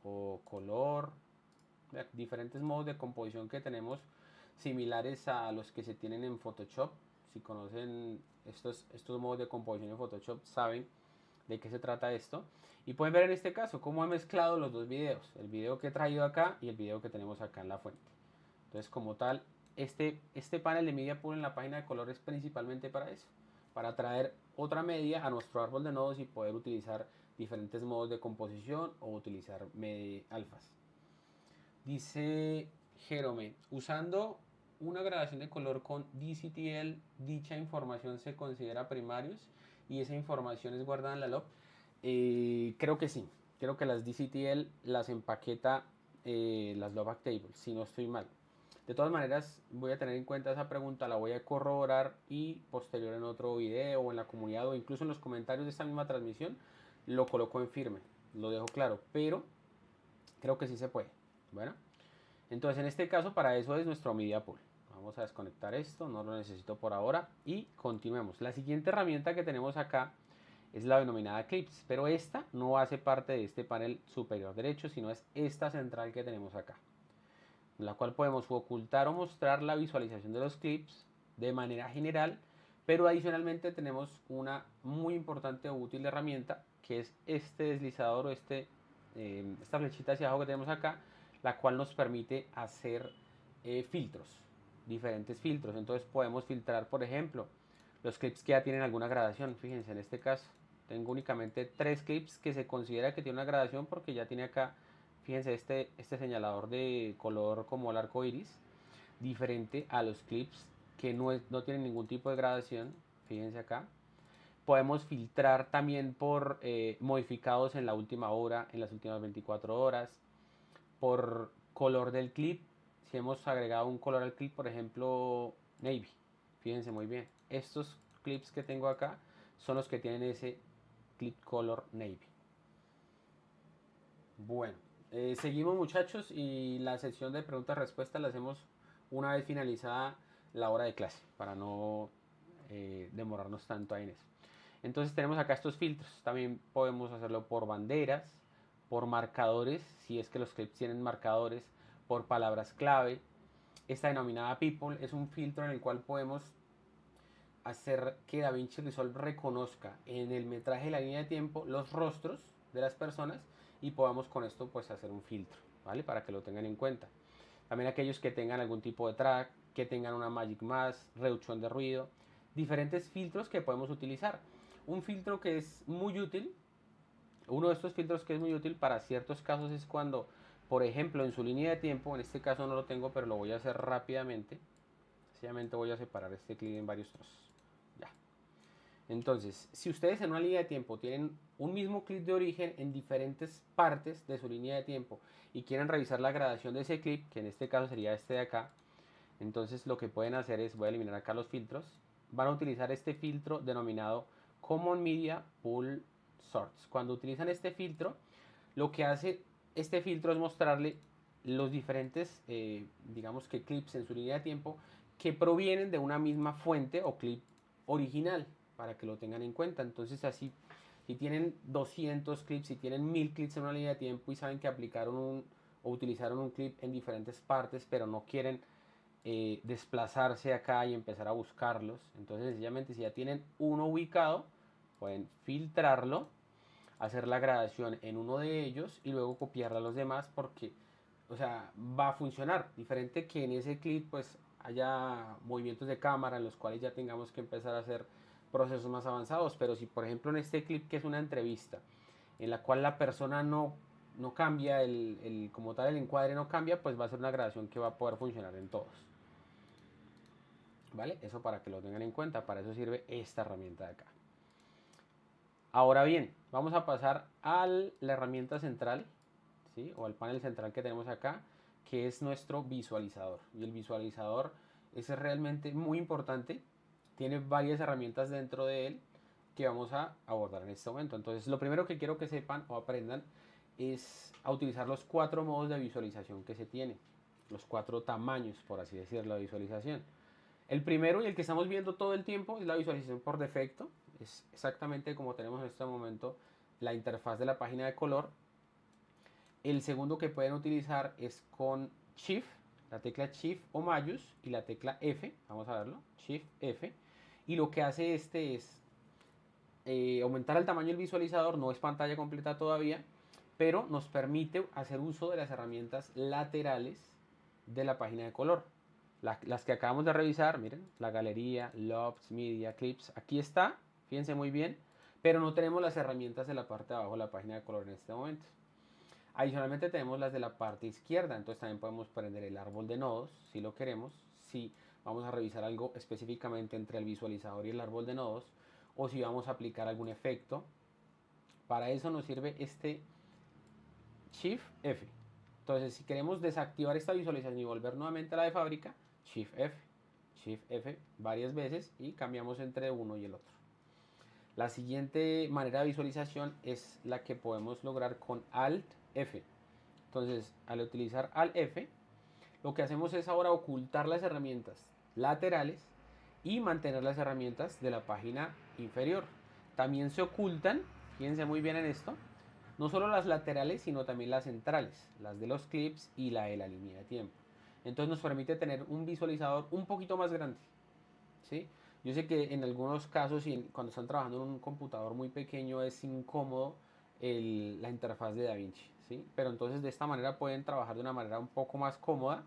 o color, diferentes modos de composición que tenemos similares a los que se tienen en Photoshop. Si conocen estos modos de composición en Photoshop, saben de qué se trata esto. Y pueden ver en este caso cómo he mezclado los dos videos, el video que he traído acá y el video que tenemos acá en la fuente. Entonces, como tal, este panel de media pool en la página de color es principalmente para eso, para traer otra media a nuestro árbol de nodos y poder utilizar diferentes modos de composición o utilizar alfas. Dice Jerome, usando una gradación de color con DCTL, dicha información se considera primarios y esa información es guardada en la log. Creo que sí, creo que las DCTL las empaqueta las log tables, si no estoy mal. De todas maneras, voy a tener en cuenta esa pregunta, la voy a corroborar y posterior en otro video o en la comunidad o incluso en los comentarios de esta misma transmisión lo coloco en firme, lo dejo claro, pero creo que sí se puede. Bueno, entonces en este caso para eso es nuestro media pool. Vamos a desconectar esto, no lo necesito por ahora y continuemos. La siguiente herramienta que tenemos acá es la denominada Clips, pero esta no hace parte de este panel superior derecho, sino es esta central que tenemos acá, en la cual podemos ocultar o mostrar la visualización de los clips de manera general, pero adicionalmente tenemos una muy importante o útil herramienta que es este deslizador o esta flechita hacia abajo que tenemos acá, la cual nos permite hacer filtros, diferentes filtros. Entonces podemos filtrar, por ejemplo, los clips que ya tienen alguna gradación. Fíjense, en este caso tengo únicamente 3 clips que se considera que tiene una gradación porque ya tiene acá, fíjense, este señalador de color como el arco iris, diferente a los clips que no tienen ningún tipo de gradación. Fíjense acá. Podemos filtrar también por modificados en la última hora, en las últimas 24 horas, por color del clip. Si hemos agregado un color al clip, por ejemplo, navy, fíjense muy bien. Estos clips que tengo acá son los que tienen ese clip color navy. Bueno, seguimos muchachos y la sección de preguntas-respuestas la hacemos una vez finalizada la hora de clase para no demorarnos tanto ahí en eso. Entonces tenemos acá estos filtros, también podemos hacerlo por banderas, por marcadores, si es que los clips tienen marcadores, por palabras clave. Esta denominada people es un filtro en el cual podemos hacer que DaVinci Resolve reconozca en el metraje de la línea de tiempo los rostros de las personas y podamos con esto pues hacer un filtro, ¿vale? Para que lo tengan en cuenta. También aquellos que tengan algún tipo de track, que tengan una Magic Mask, reducción de ruido, diferentes filtros que podemos utilizar. Un filtro que es muy útil, uno de estos filtros que es muy útil para ciertos casos es cuando, por ejemplo, en su línea de tiempo, en este caso no lo tengo, pero lo voy a hacer rápidamente. Sencillamente voy a separar este clip en varios trozos. Ya. Entonces, si ustedes en una línea de tiempo tienen un mismo clip de origen en diferentes partes de su línea de tiempo y quieren revisar la gradación de ese clip, que en este caso sería este de acá, entonces lo que pueden hacer es, voy a eliminar acá los filtros, van a utilizar este filtro denominado Common Media Pool Sorts. Cuando utilizan este filtro, lo que hace este filtro es mostrarle los diferentes, digamos que clips en su línea de tiempo que provienen de una misma fuente o clip original, para que lo tengan en cuenta. Entonces así, si tienen 200 clips, si tienen 1000 clips en una línea de tiempo y saben que aplicaron o utilizaron un clip en diferentes partes, pero no quieren desplazarse acá y empezar a buscarlos. Entonces sencillamente si ya tienen uno ubicado, pueden filtrarlo, hacer la gradación en uno de ellos y luego copiarla a los demás porque, o sea, va a funcionar. Diferente que en ese clip pues haya movimientos de cámara en los cuales ya tengamos que empezar a hacer procesos más avanzados. Pero si por ejemplo en este clip que es una entrevista en la cual la persona no cambia, como tal el encuadre no cambia, pues va a ser una grabación que va a poder funcionar en todos. ¿Vale? Eso para que lo tengan en cuenta, para eso sirve esta herramienta de acá. Ahora bien, vamos a pasar a la herramienta central, ¿sí? O al panel central que tenemos acá, que es nuestro visualizador. Y el visualizador es realmente muy importante, tiene varias herramientas dentro de él que vamos a abordar en este momento. Entonces, lo primero que quiero que sepan o aprendan es a utilizar los 4 modos de visualización que se tienen, los 4 tamaños, por así decirlo, de visualización. El primero y el que estamos viendo todo el tiempo es la visualización por defecto. Es exactamente como tenemos en este momento la interfaz de la página de color. El segundo que pueden utilizar es con Shift, la tecla Shift o Mayús y la tecla F. Vamos a verlo, Shift F. Y lo que hace este es aumentar el tamaño del visualizador. No es pantalla completa todavía, pero nos permite hacer uso de las herramientas laterales de la página de color. Las que acabamos de revisar, miren, la galería, Lofts, Media, Clips, aquí está, fíjense muy bien, pero no tenemos las herramientas de la parte de abajo de la página de color en este momento. Adicionalmente tenemos las de la parte izquierda, entonces también podemos prender el árbol de nodos si lo queremos, si vamos a revisar algo específicamente entre el visualizador y el árbol de nodos, o si vamos a aplicar algún efecto. Para eso nos sirve este Shift F. Entonces, si queremos desactivar esta visualización y volver nuevamente a la de fábrica, Shift F, Shift F varias veces y cambiamos entre uno y el otro. La siguiente manera de visualización es la que podemos lograr con Alt F. Entonces, al utilizar Alt F, lo que hacemos es ahora ocultar las herramientas laterales y mantener las herramientas de la página inferior. También se ocultan, fíjense muy bien en esto, no solo las laterales, sino también las centrales, las de los clips y la de la línea de tiempo. Entonces nos permite tener un visualizador un poquito más grande, ¿sí? Yo sé que en algunos casos, y cuando están trabajando en un computador muy pequeño, es incómodo la interfaz de DaVinci, ¿sí? Pero entonces de esta manera pueden trabajar de una manera un poco más cómoda,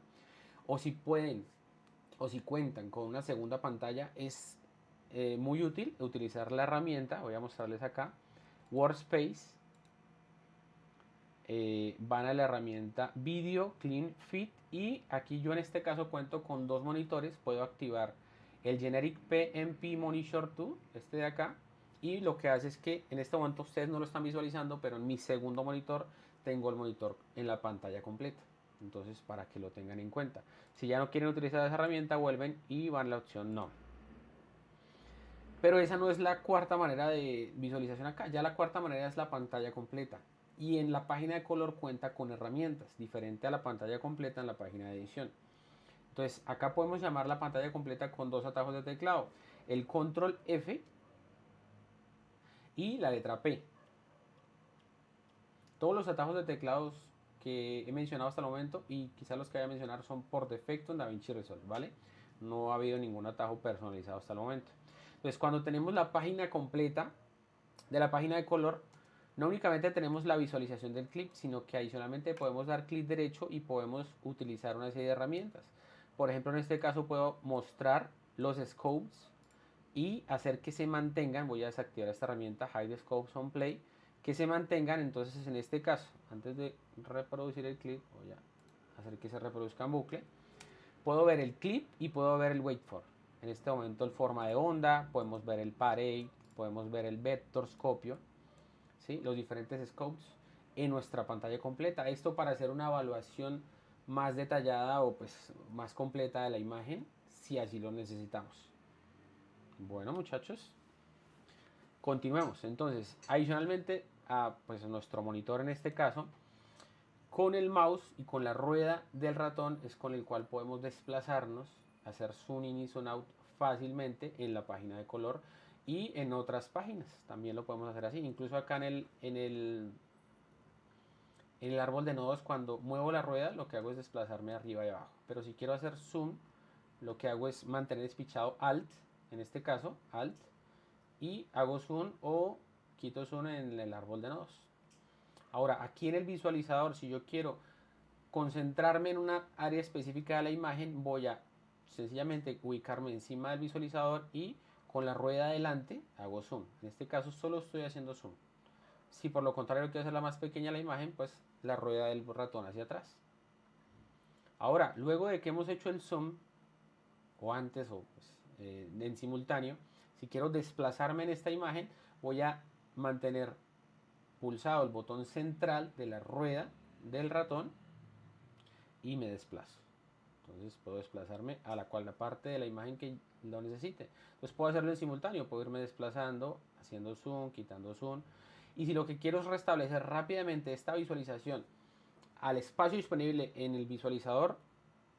o si pueden, o si cuentan con una segunda pantalla, es muy útil utilizar la herramienta, voy a mostrarles acá, Workspace. Van a la herramienta Video Clean Fit y aquí yo en este caso cuento con 2 monitores, puedo activar el Generic PMP Monitor 2, este de acá, y lo que hace es que en este momento ustedes no lo están visualizando, pero en mi segundo monitor tengo el monitor en la pantalla completa. Entonces, para que lo tengan en cuenta. Si ya no quieren utilizar esa herramienta, vuelven y van a la opción no. Pero esa no es la cuarta manera de visualización acá. Ya la cuarta manera es la pantalla completa. Y en la página de color cuenta con herramientas, diferente a la pantalla completa en la página de edición. Entonces, acá podemos llamar la pantalla completa con 2 atajos de teclado. El control F y la letra P. Todos los atajos de teclados que he mencionado hasta el momento y quizás los que voy a mencionar son por defecto en DaVinci Resolve, ¿vale? No ha habido ningún atajo personalizado hasta el momento. Entonces, cuando tenemos la página completa de la página de color, no únicamente tenemos la visualización del clip, sino que adicionalmente podemos dar clic derecho y podemos utilizar una serie de herramientas. Por ejemplo, en este caso puedo mostrar los scopes y hacer que se mantengan. Voy a desactivar esta herramienta Hide Scopes on Play, que se mantengan. Entonces, en este caso, antes de reproducir el clip, voy a hacer que se reproduzca en bucle. Puedo ver el clip y puedo ver el wait for. En este momento el forma de onda, podemos ver el parade, podemos ver el vectorscopio, ¿sí? Los diferentes scopes en nuestra pantalla completa. Esto para hacer una evaluación más detallada o pues más completa de la imagen, si así lo necesitamos. Bueno, muchachos, continuemos. Entonces, adicionalmente a pues, nuestro monitor en este caso, con el mouse y con la rueda del ratón es con el cual podemos desplazarnos, hacer zoom in y zoom out fácilmente en la página de color y en otras páginas. También lo podemos hacer así. Incluso acá en el árbol de nodos, cuando muevo la rueda, lo que hago es desplazarme arriba y abajo. Pero si quiero hacer zoom, lo que hago es mantener despichado Alt, en este caso Alt, y hago zoom o quito zoom en el árbol de nodos. Ahora, aquí en el visualizador, si yo quiero concentrarme en una área específica de la imagen, voy a sencillamente ubicarme encima del visualizador y con la rueda adelante hago zoom. En este caso solo estoy haciendo zoom. Si por lo contrario quiero hacerla más pequeña la imagen, pues la rueda del ratón hacia atrás. Ahora, luego de que hemos hecho el zoom, o antes o pues, en simultáneo, si quiero desplazarme en esta imagen, voy a mantener pulsado el botón central de la rueda del ratón y me desplazo. Entonces puedo desplazarme a la parte de la imagen que lo necesite. Entonces puedo hacerlo en simultáneo, puedo irme desplazando, haciendo zoom, quitando zoom. Y si lo que quiero es restablecer rápidamente esta visualización al espacio disponible en el visualizador,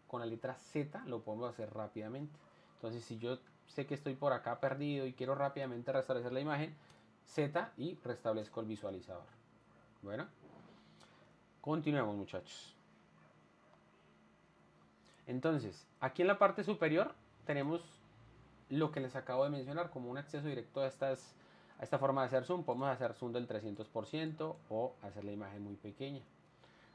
con la letra Z lo podemos hacer rápidamente. Entonces si yo sé que estoy por acá perdido y quiero rápidamente restablecer la imagen, Z y restablezco el visualizador. Bueno, continuemos muchachos. Entonces, aquí en la parte superior tenemos lo que les acabo de mencionar como un acceso directo a esta forma de hacer zoom. Podemos hacer zoom del 300% o hacer la imagen muy pequeña.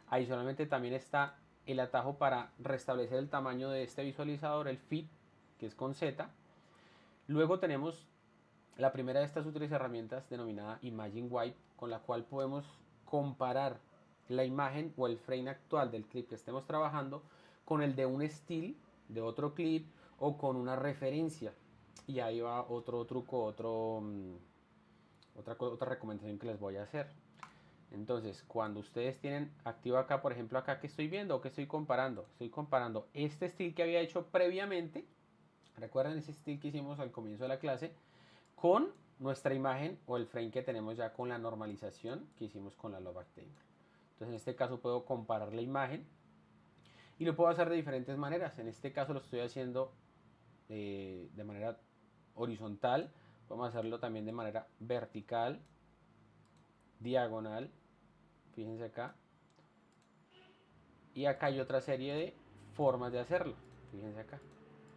Adicionalmente también está el atajo para restablecer el tamaño de este visualizador, el fit, que es con Z. Luego tenemos la primera de estas útiles herramientas denominada Imagine Wipe, con la cual podemos comparar la imagen o el frame actual del clip que estemos trabajando con el de un still de otro clip o con una referencia. Y ahí va otro truco, otra recomendación que les voy a hacer. Entonces, cuando ustedes tienen activo acá, por ejemplo, acá que estoy viendo o que estoy comparando este still que había hecho previamente, recuerden ese still que hicimos al comienzo de la clase, con nuestra imagen o el frame que tenemos ya con la normalización que hicimos con la Lovac Table. Entonces, en este caso puedo comparar la imagen y lo puedo hacer de diferentes maneras. En este caso lo estoy haciendo de manera horizontal, podemos hacerlo también de manera vertical, diagonal, fíjense acá, y acá hay otra serie de formas de hacerlo, fíjense acá.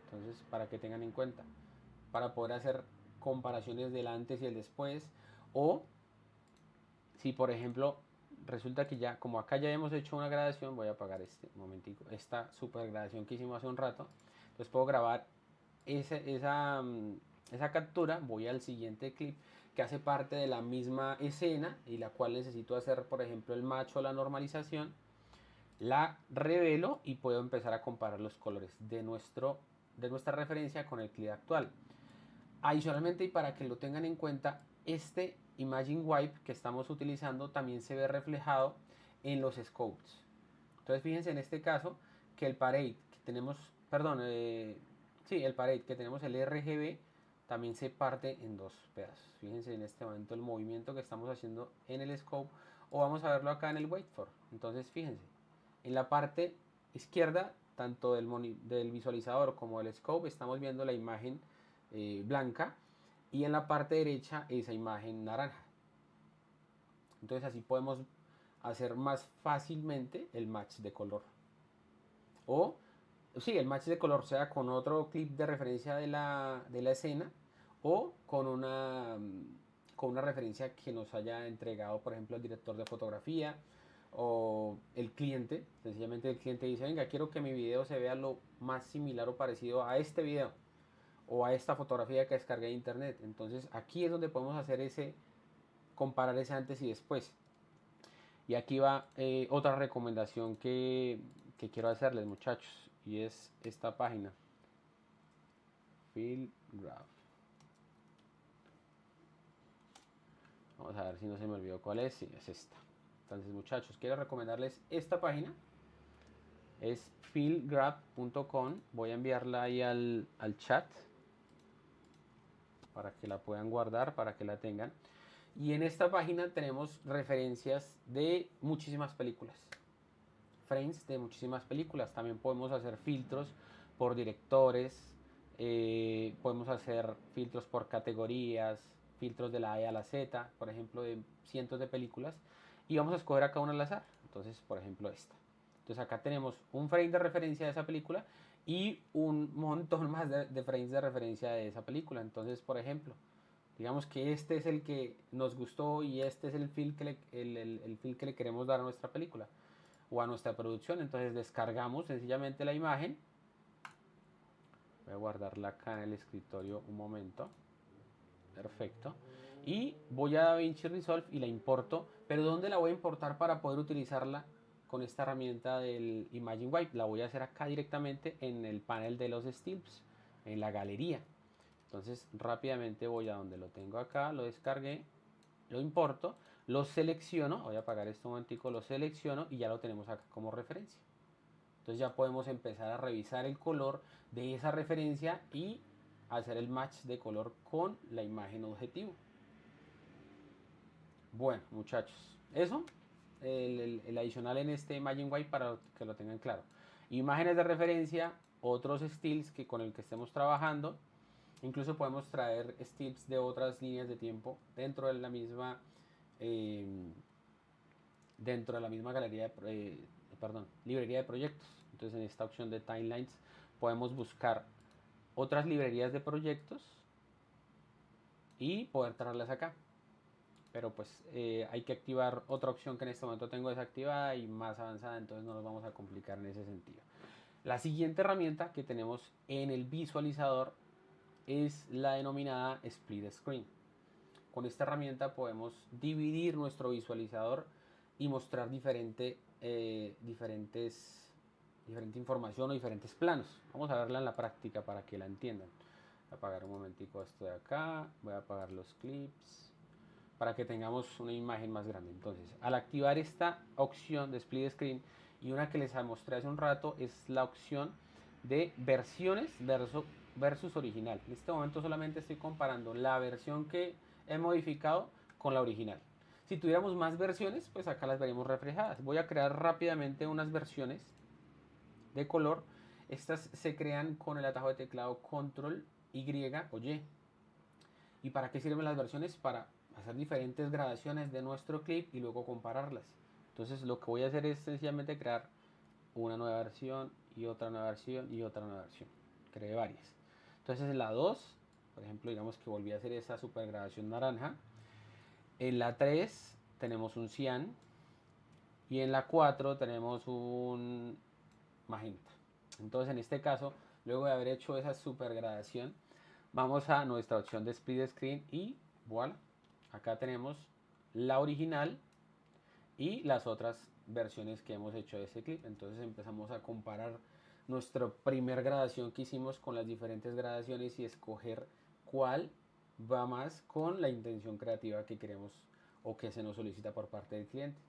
Entonces, para que tengan en cuenta, para poder hacer comparaciones del antes y el después, o si por ejemplo resulta que ya, como acá ya hemos hecho una gradación, voy a apagar este momentico, esta super gradación que hicimos hace un rato, entonces puedo grabar esa captura, voy al siguiente clip que hace parte de la misma escena y la cual necesito hacer, por ejemplo, el match o la normalización, la revelo y puedo empezar a comparar los colores de nuestra referencia con el clip actual. Adicionalmente, y para que lo tengan en cuenta, este Imagine Wipe que estamos utilizando también se ve reflejado en los scopes. Entonces fíjense en este caso que el parade que tenemos, perdón, el parade que tenemos, el RGB, también se parte en dos pedazos. Fíjense en este momento el movimiento que estamos haciendo en el scope, o vamos a verlo acá en el wait for. Entonces fíjense, en la parte izquierda, tanto del visualizador como del scope, estamos viendo la imagen blanca, y en la parte derecha esa imagen naranja. Entonces así podemos hacer más fácilmente el match de color. O sí, el match de color sea con otro clip de referencia de la escena, o con una referencia que nos haya entregado, por ejemplo, el director de fotografía o el cliente. Sencillamente el cliente dice, venga, quiero que mi video se vea lo más similar o parecido a este video o a esta fotografía que descargué de internet. Entonces aquí es donde podemos hacer comparar ese antes y después. Y aquí va otra recomendación que quiero hacerles, muchachos, y es esta página, FilGraph. Vamos a ver si no se me olvidó cuál es. Sí, es esta. Entonces, muchachos, quiero recomendarles esta página. Es filgraph.com. Voy a enviarla ahí al chat para que la puedan guardar, para que la tengan. Y en esta página tenemos referencias de muchísimas películas, frames de muchísimas películas. También podemos hacer filtros por directores, podemos hacer filtros por categorías, filtros de la E a la Z, por ejemplo, de cientos de películas, y vamos a escoger acá una al azar. Entonces, por ejemplo, esta. Entonces acá tenemos un frame de referencia de esa película y un montón más de frames de referencia de esa película. Entonces, por ejemplo, digamos que este es el que nos gustó y este es el feel el feel que le queremos dar a nuestra película o a nuestra producción. Entonces descargamos sencillamente la imagen. Voy a guardarla acá en el escritorio un momento. Perfecto. Y voy a DaVinci Resolve y la importo. Pero ¿dónde la voy a importar para poder utilizarla con esta herramienta del Imagine Wipe? La voy a hacer acá directamente en el panel de los stills, en la galería. Entonces rápidamente voy a donde lo tengo acá, lo descargué, lo importo, lo selecciono, voy a apagar esto un momentico, lo selecciono y ya lo tenemos acá como referencia. Entonces ya podemos empezar a revisar el color de esa referencia y hacer el match de color con la imagen objetivo. Bueno, muchachos, eso, el adicional en este Imagine Wipe para que lo tengan claro. Imágenes de referencia, otros styles que con el que estemos trabajando. Incluso podemos traer stills de otras líneas de tiempo dentro de la misma galería librería de proyectos. Entonces en esta opción de timelines podemos buscar otras librerías de proyectos y poder traerlas acá. Pero pues hay que activar otra opción que en este momento tengo desactivada y más avanzada, entonces no nos vamos a complicar en ese sentido. La siguiente herramienta que tenemos en el visualizador es la denominada Split Screen. Con esta herramienta podemos dividir nuestro visualizador y mostrar diferente información o diferentes planos. Vamos a verla en la práctica para que la entiendan. Voy a apagar un momentico esto de acá, voy a apagar los clips para que tengamos una imagen más grande. Entonces, al activar esta opción de Split Screen y una que les mostré hace un rato es la opción de versiones versus original. En este momento solamente estoy comparando la versión que he modificado con la original. Si tuviéramos más versiones, pues acá las veremos reflejadas. Voy a crear rápidamente unas versiones de color. Estas se crean con el atajo de teclado Control Y o Y. ¿Y para qué sirven las versiones? Para hacer diferentes gradaciones de nuestro clip y luego compararlas. Entonces lo que voy a hacer es sencillamente crear una nueva versión y otra nueva versión y otra nueva versión. Creé varias. Entonces en la 2, por ejemplo, digamos que volví a hacer esa super gradación naranja. En la 3 tenemos un cian y en la 4 tenemos un magenta. Entonces en este caso, luego de haber hecho esa super gradación, vamos a nuestra opción de split screen y voilà, acá tenemos la original y las otras versiones que hemos hecho de ese clip. Entonces empezamos a comparar nuestra primer gradación que hicimos con las diferentes gradaciones y escoger cuál va más con la intención creativa que queremos o que se nos solicita por parte del cliente.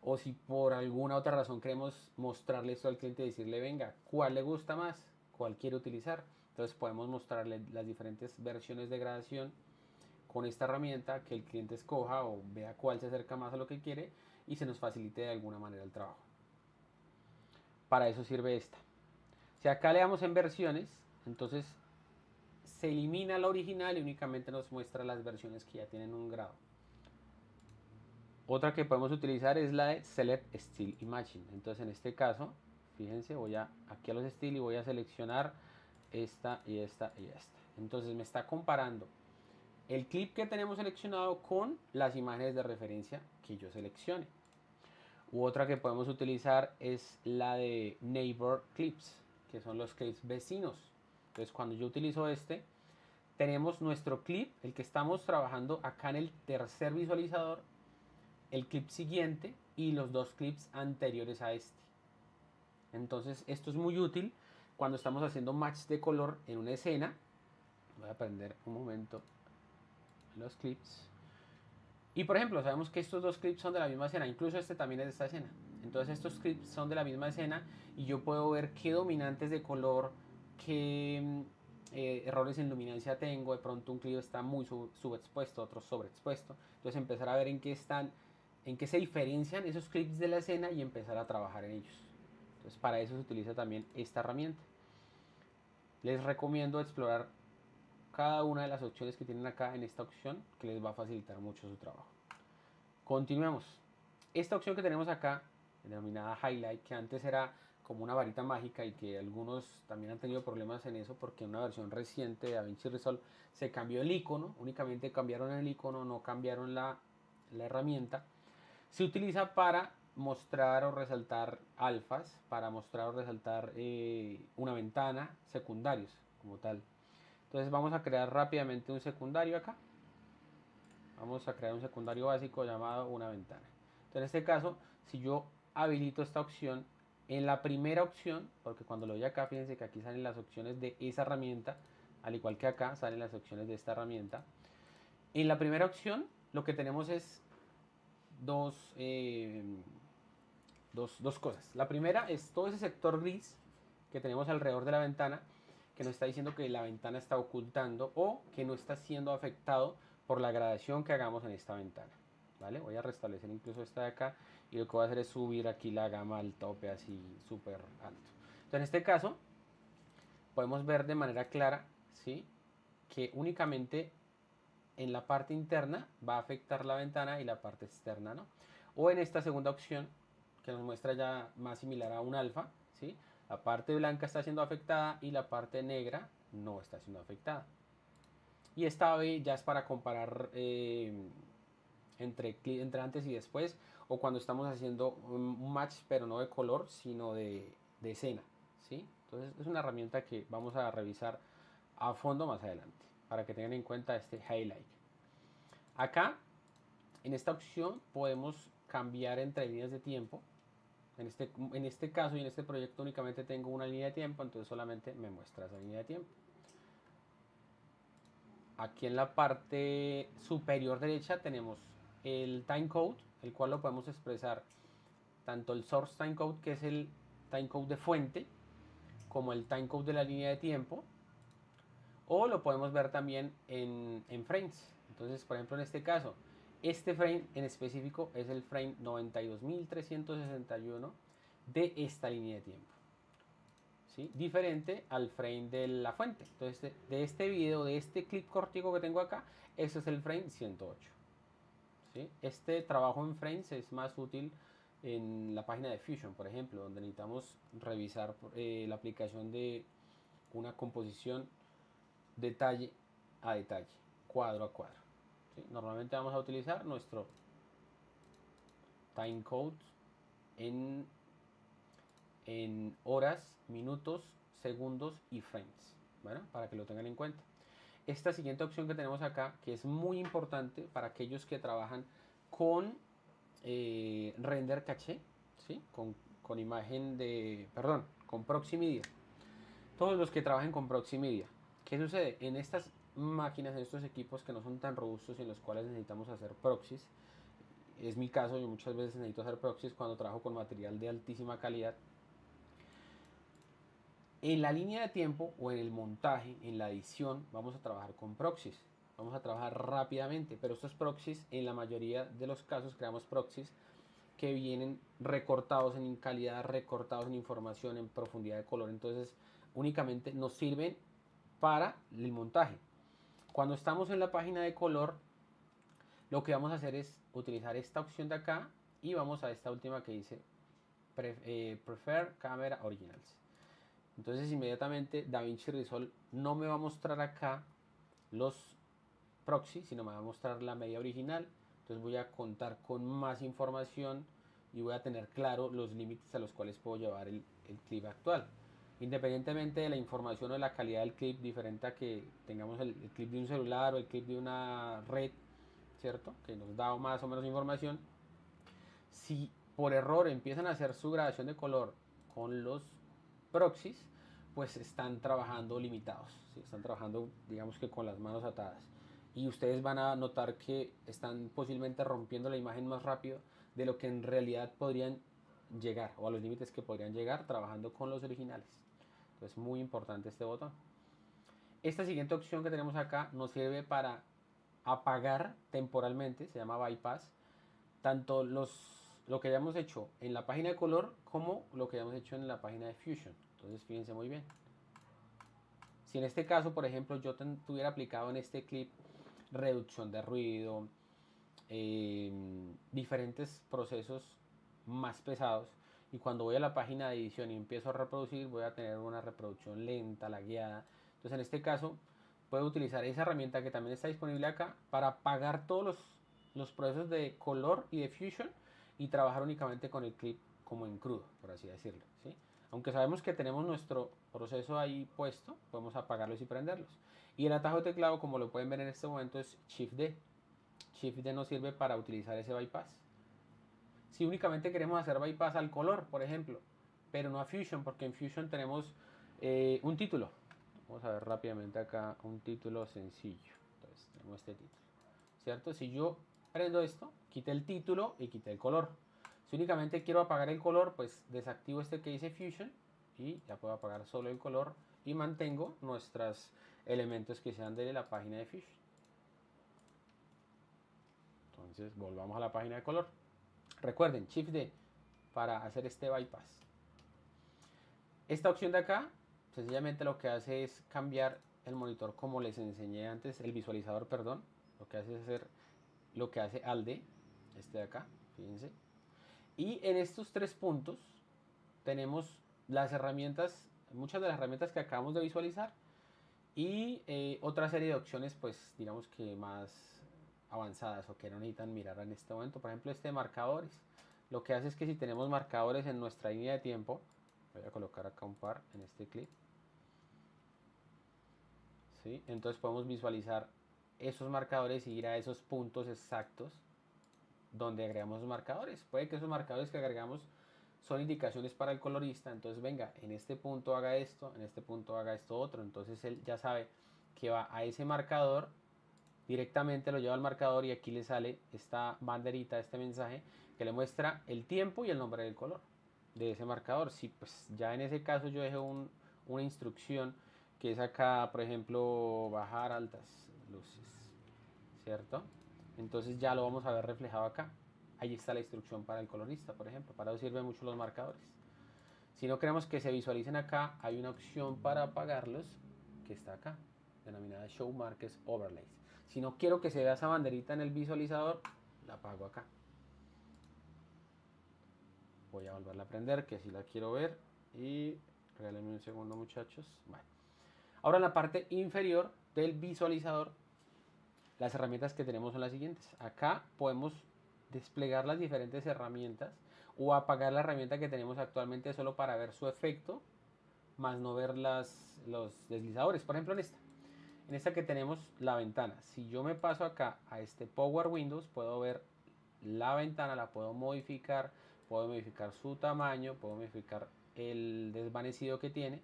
O si por alguna otra razón queremos mostrarle esto al cliente y decirle, venga, ¿cuál le gusta más? ¿Cuál quiere utilizar? Entonces podemos mostrarle las diferentes versiones de gradación con esta herramienta, que el cliente escoja o vea cuál se acerca más a lo que quiere y se nos facilite de alguna manera el trabajo. Para eso sirve esta. Si acá le damos en versiones, entonces se elimina la original y únicamente nos muestra las versiones que ya tienen un grado. Otra que podemos utilizar es la de Select Still Imagine. Entonces en este caso, fíjense, voy aquí a los Still y voy a seleccionar esta y esta y esta. Entonces me está comparando el clip que tenemos seleccionado con las imágenes de referencia que yo seleccione. U otra que podemos utilizar es la de Neighbor Clips, que son los clips vecinos. Entonces cuando yo utilizo este, tenemos nuestro clip, el que estamos trabajando acá en el tercer visualizador, el clip siguiente y los dos clips anteriores a este. Entonces esto es muy útil cuando estamos haciendo match de color en una escena. Voy a prender un momento los clips. Y por ejemplo, sabemos que estos dos clips son de la misma escena, incluso este también es de esta escena. Entonces estos clips son de la misma escena y yo puedo ver qué dominantes de color, qué errores en luminancia tengo. De pronto un clip está muy subexpuesto, otro sobreexpuesto. Entonces empezar a ver en qué se diferencian esos clips de la escena y empezar a trabajar en ellos. Entonces para eso se utiliza también esta herramienta. Les recomiendo explorar cada una de las opciones que tienen acá en esta opción, que les va a facilitar mucho su trabajo. Continuemos. Esta opción que tenemos acá, denominada Highlight, que antes era como una varita mágica y que algunos también han tenido problemas en eso porque en una versión reciente de DaVinci Resolve se cambió el icono, únicamente cambiaron el icono, no cambiaron la herramienta. Se utiliza para mostrar o resaltar alfas, para mostrar o resaltar una ventana, secundarios como tal. Entonces vamos a crear rápidamente un secundario acá. Vamos a crear un secundario básico llamado una ventana. Entonces en este caso, si yo habilito esta opción, en la primera opción, porque cuando lo doy acá, fíjense que aquí salen las opciones de esa herramienta, al igual que acá salen las opciones de esta herramienta. En la primera opción, lo que tenemos es dos cosas. La primera es todo ese sector gris que tenemos alrededor de la ventana, que nos está diciendo que la ventana está ocultando o que no está siendo afectado por la gradación que hagamos en esta ventana. ¿Vale? Voy a restablecer incluso esta de acá y lo que voy a hacer es subir aquí la gama al tope así súper alto. Entonces en este caso podemos ver de manera clara, ¿sí?, que únicamente en la parte interna va a afectar la ventana y la parte externa, ¿no? O en esta segunda opción que nos muestra ya más similar a un alfa, ¿sí?, la parte blanca está siendo afectada y la parte negra no está siendo afectada. Y esta vez ya es para comparar entre antes y después, o cuando estamos haciendo un match, pero no de color, sino de escena, ¿sí? Entonces es una herramienta que vamos a revisar a fondo más adelante, para que tengan en cuenta este highlight. Acá, en esta opción, podemos cambiar entre líneas de tiempo. En este caso y en este proyecto únicamente tengo una línea de tiempo, entonces solamente me muestra esa línea de tiempo. Aquí en la parte superior derecha tenemos el timecode, el cual lo podemos expresar tanto el source timecode, que es el timecode de fuente, como el timecode de la línea de tiempo, o lo podemos ver también en frames. Entonces, por ejemplo, en este caso, este frame en específico es el frame 92.361 de esta línea de tiempo, ¿sí?, diferente al frame de la fuente. Entonces, de este video, de este clip cortico que tengo acá, ese es el frame 108. ¿Sí? Este trabajo en frames es más útil en la página de Fusion, por ejemplo, donde necesitamos revisar la aplicación de una composición detalle a detalle, cuadro a cuadro. ¿Sí? Normalmente vamos a utilizar nuestro timecode en horas, minutos, segundos y frames, ¿bueno?, para que lo tengan en cuenta. Esta siguiente opción que tenemos acá, que es muy importante para aquellos que trabajan con render caché, ¿sí?, con imagen de, perdón, con Proxymedia. Todos los que trabajen con Proxymedia, ¿qué sucede? En estas máquinas, en estos equipos que no son tan robustos y en los cuales necesitamos hacer proxies, es mi caso, yo muchas veces necesito hacer proxies cuando trabajo con material de altísima calidad. En la línea de tiempo o en el montaje, en la edición, vamos a trabajar con proxies. Vamos a trabajar rápidamente, pero estos proxies, en la mayoría de los casos, creamos proxies que vienen recortados en calidad, recortados en información, en profundidad de color. Entonces, únicamente nos sirven para el montaje. Cuando estamos en la página de color, lo que vamos a hacer es utilizar esta opción de acá y vamos a esta última que dice Prefer Camera Originals. Entonces inmediatamente DaVinci Resolve no me va a mostrar acá los proxies, sino me va a mostrar la media original. Entonces voy a contar con más información y voy a tener claro los límites a los cuales puedo llevar el clip actual. Independientemente de la información o de la calidad del clip, diferente a que tengamos el clip de un celular o el clip de una red, ¿cierto?, que nos da más o menos información. Si por error empiezan a hacer su gradación de color con los proxies, pues están trabajando limitados, ¿sí?, están trabajando, digamos que con las manos atadas. Y ustedes van a notar que están posiblemente rompiendo la imagen más rápido de lo que en realidad podrían llegar, o a los límites que podrían llegar trabajando con los originales. Entonces, muy importante este botón. Esta siguiente opción que tenemos acá nos sirve para apagar temporalmente, se llama bypass, tanto lo que hayamos hecho en la página de color como lo que hayamos hecho en la página de Fusion. Entonces, fíjense muy bien. Si en este caso, por ejemplo, yo tuviera aplicado en este clip reducción de ruido, diferentes procesos más pesados, y cuando voy a la página de edición y empiezo a reproducir, voy a tener una reproducción lenta, lagueada. Entonces en este caso puedo utilizar esa herramienta que también está disponible acá para apagar todos los procesos de color y de fusion y trabajar únicamente con el clip como en crudo, por así decirlo, ¿sí? Aunque sabemos que tenemos nuestro proceso ahí puesto, podemos apagarlos y prenderlos. Y el atajo de teclado, como lo pueden ver en este momento, es Shift D. Shift D nos sirve para utilizar ese bypass. Si únicamente queremos hacer bypass al color, por ejemplo, pero no a Fusion, porque en Fusion tenemos un título. Vamos a ver rápidamente acá un título sencillo. Entonces tenemos este título, ¿cierto? Si yo prendo esto, quité el título y quité el color. Si únicamente quiero apagar el color, pues desactivo este que dice Fusion y ya puedo apagar solo el color y mantengo nuestros elementos que sean de la página de Fusion. Entonces volvamos a la página de color. Recuerden, Shift D para hacer este bypass. Esta opción de acá, sencillamente lo que hace es cambiar el monitor como les enseñé antes, el visualizador, perdón. Lo que hace es hacer lo que hace ALDE, este de acá, fíjense. Y en estos tres puntos tenemos las herramientas, muchas de las herramientas que acabamos de visualizar y otra serie de opciones, pues digamos que más avanzadas o que no necesitan mirar en este momento. Por ejemplo, este de marcadores. Lo que hace es que si tenemos marcadores en nuestra línea de tiempo, voy a colocar acá un par en este clip, ¿sí? Entonces podemos visualizar esos marcadores y ir a esos puntos exactos donde agregamos los marcadores. Puede que esos marcadores que agregamos son indicaciones para el colorista, entonces venga, en este punto haga esto, en este punto haga esto otro, entonces él ya sabe que va a ese marcador, directamente lo lleva al marcador y aquí le sale esta banderita, este mensaje que le muestra el tiempo y el nombre del color de ese marcador. Si pues ya en ese caso yo dejé una instrucción que es acá, por ejemplo, bajar altas luces, ¿cierto? Entonces ya lo vamos a ver reflejado acá. Ahí está la instrucción para el colorista, por ejemplo. Para eso sirven mucho los marcadores. Si no queremos que se visualicen acá, hay una opción para apagarlos que está acá, denominada Show Markers Overlays. Si no quiero que se vea esa banderita en el visualizador, la apago acá. Voy a volverla a prender, que así la quiero ver. Y regálenme un segundo, muchachos. Vale. Ahora en la parte inferior del visualizador, las herramientas que tenemos son las siguientes. Acá podemos desplegar las diferentes herramientas o apagar la herramienta que tenemos actualmente solo para ver su efecto, más no ver los deslizadores. Por ejemplo, en esta que tenemos la ventana. Si yo me paso acá a este Power Windows, puedo ver la ventana, la puedo modificar su tamaño, puedo modificar el desvanecido que tiene.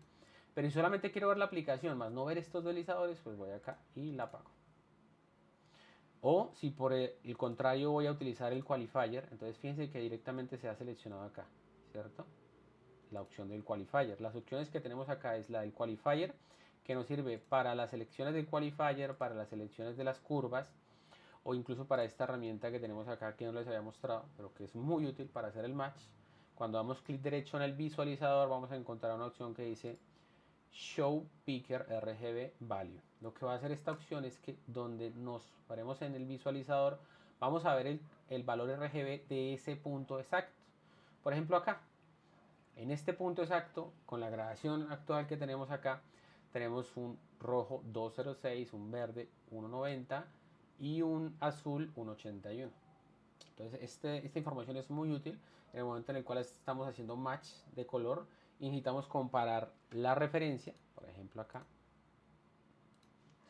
Pero si solamente quiero ver la aplicación, más no ver estos deslizadores, pues voy acá y la apago. O si por el contrario voy a utilizar el qualifier, entonces fíjense que directamente se ha seleccionado acá, ¿cierto? La opción del qualifier. Las opciones que tenemos acá es la del qualifier, que nos sirve para las selecciones del qualifier, para las selecciones de las curvas, o incluso para esta herramienta que tenemos acá que no les había mostrado, pero que es muy útil para hacer el match. Cuando damos clic derecho en el visualizador vamos a encontrar una opción que dice Show Picker RGB Value. Lo que va a hacer esta opción es que donde nos paremos en el visualizador vamos a ver el valor RGB de ese punto exacto. Por ejemplo acá, en este punto exacto, con la gradación actual que tenemos acá, tenemos un rojo 206, un verde 190 y un azul 181. Entonces esta información es muy útil en el momento en el cual estamos haciendo match de color y necesitamos comparar la referencia, por ejemplo acá,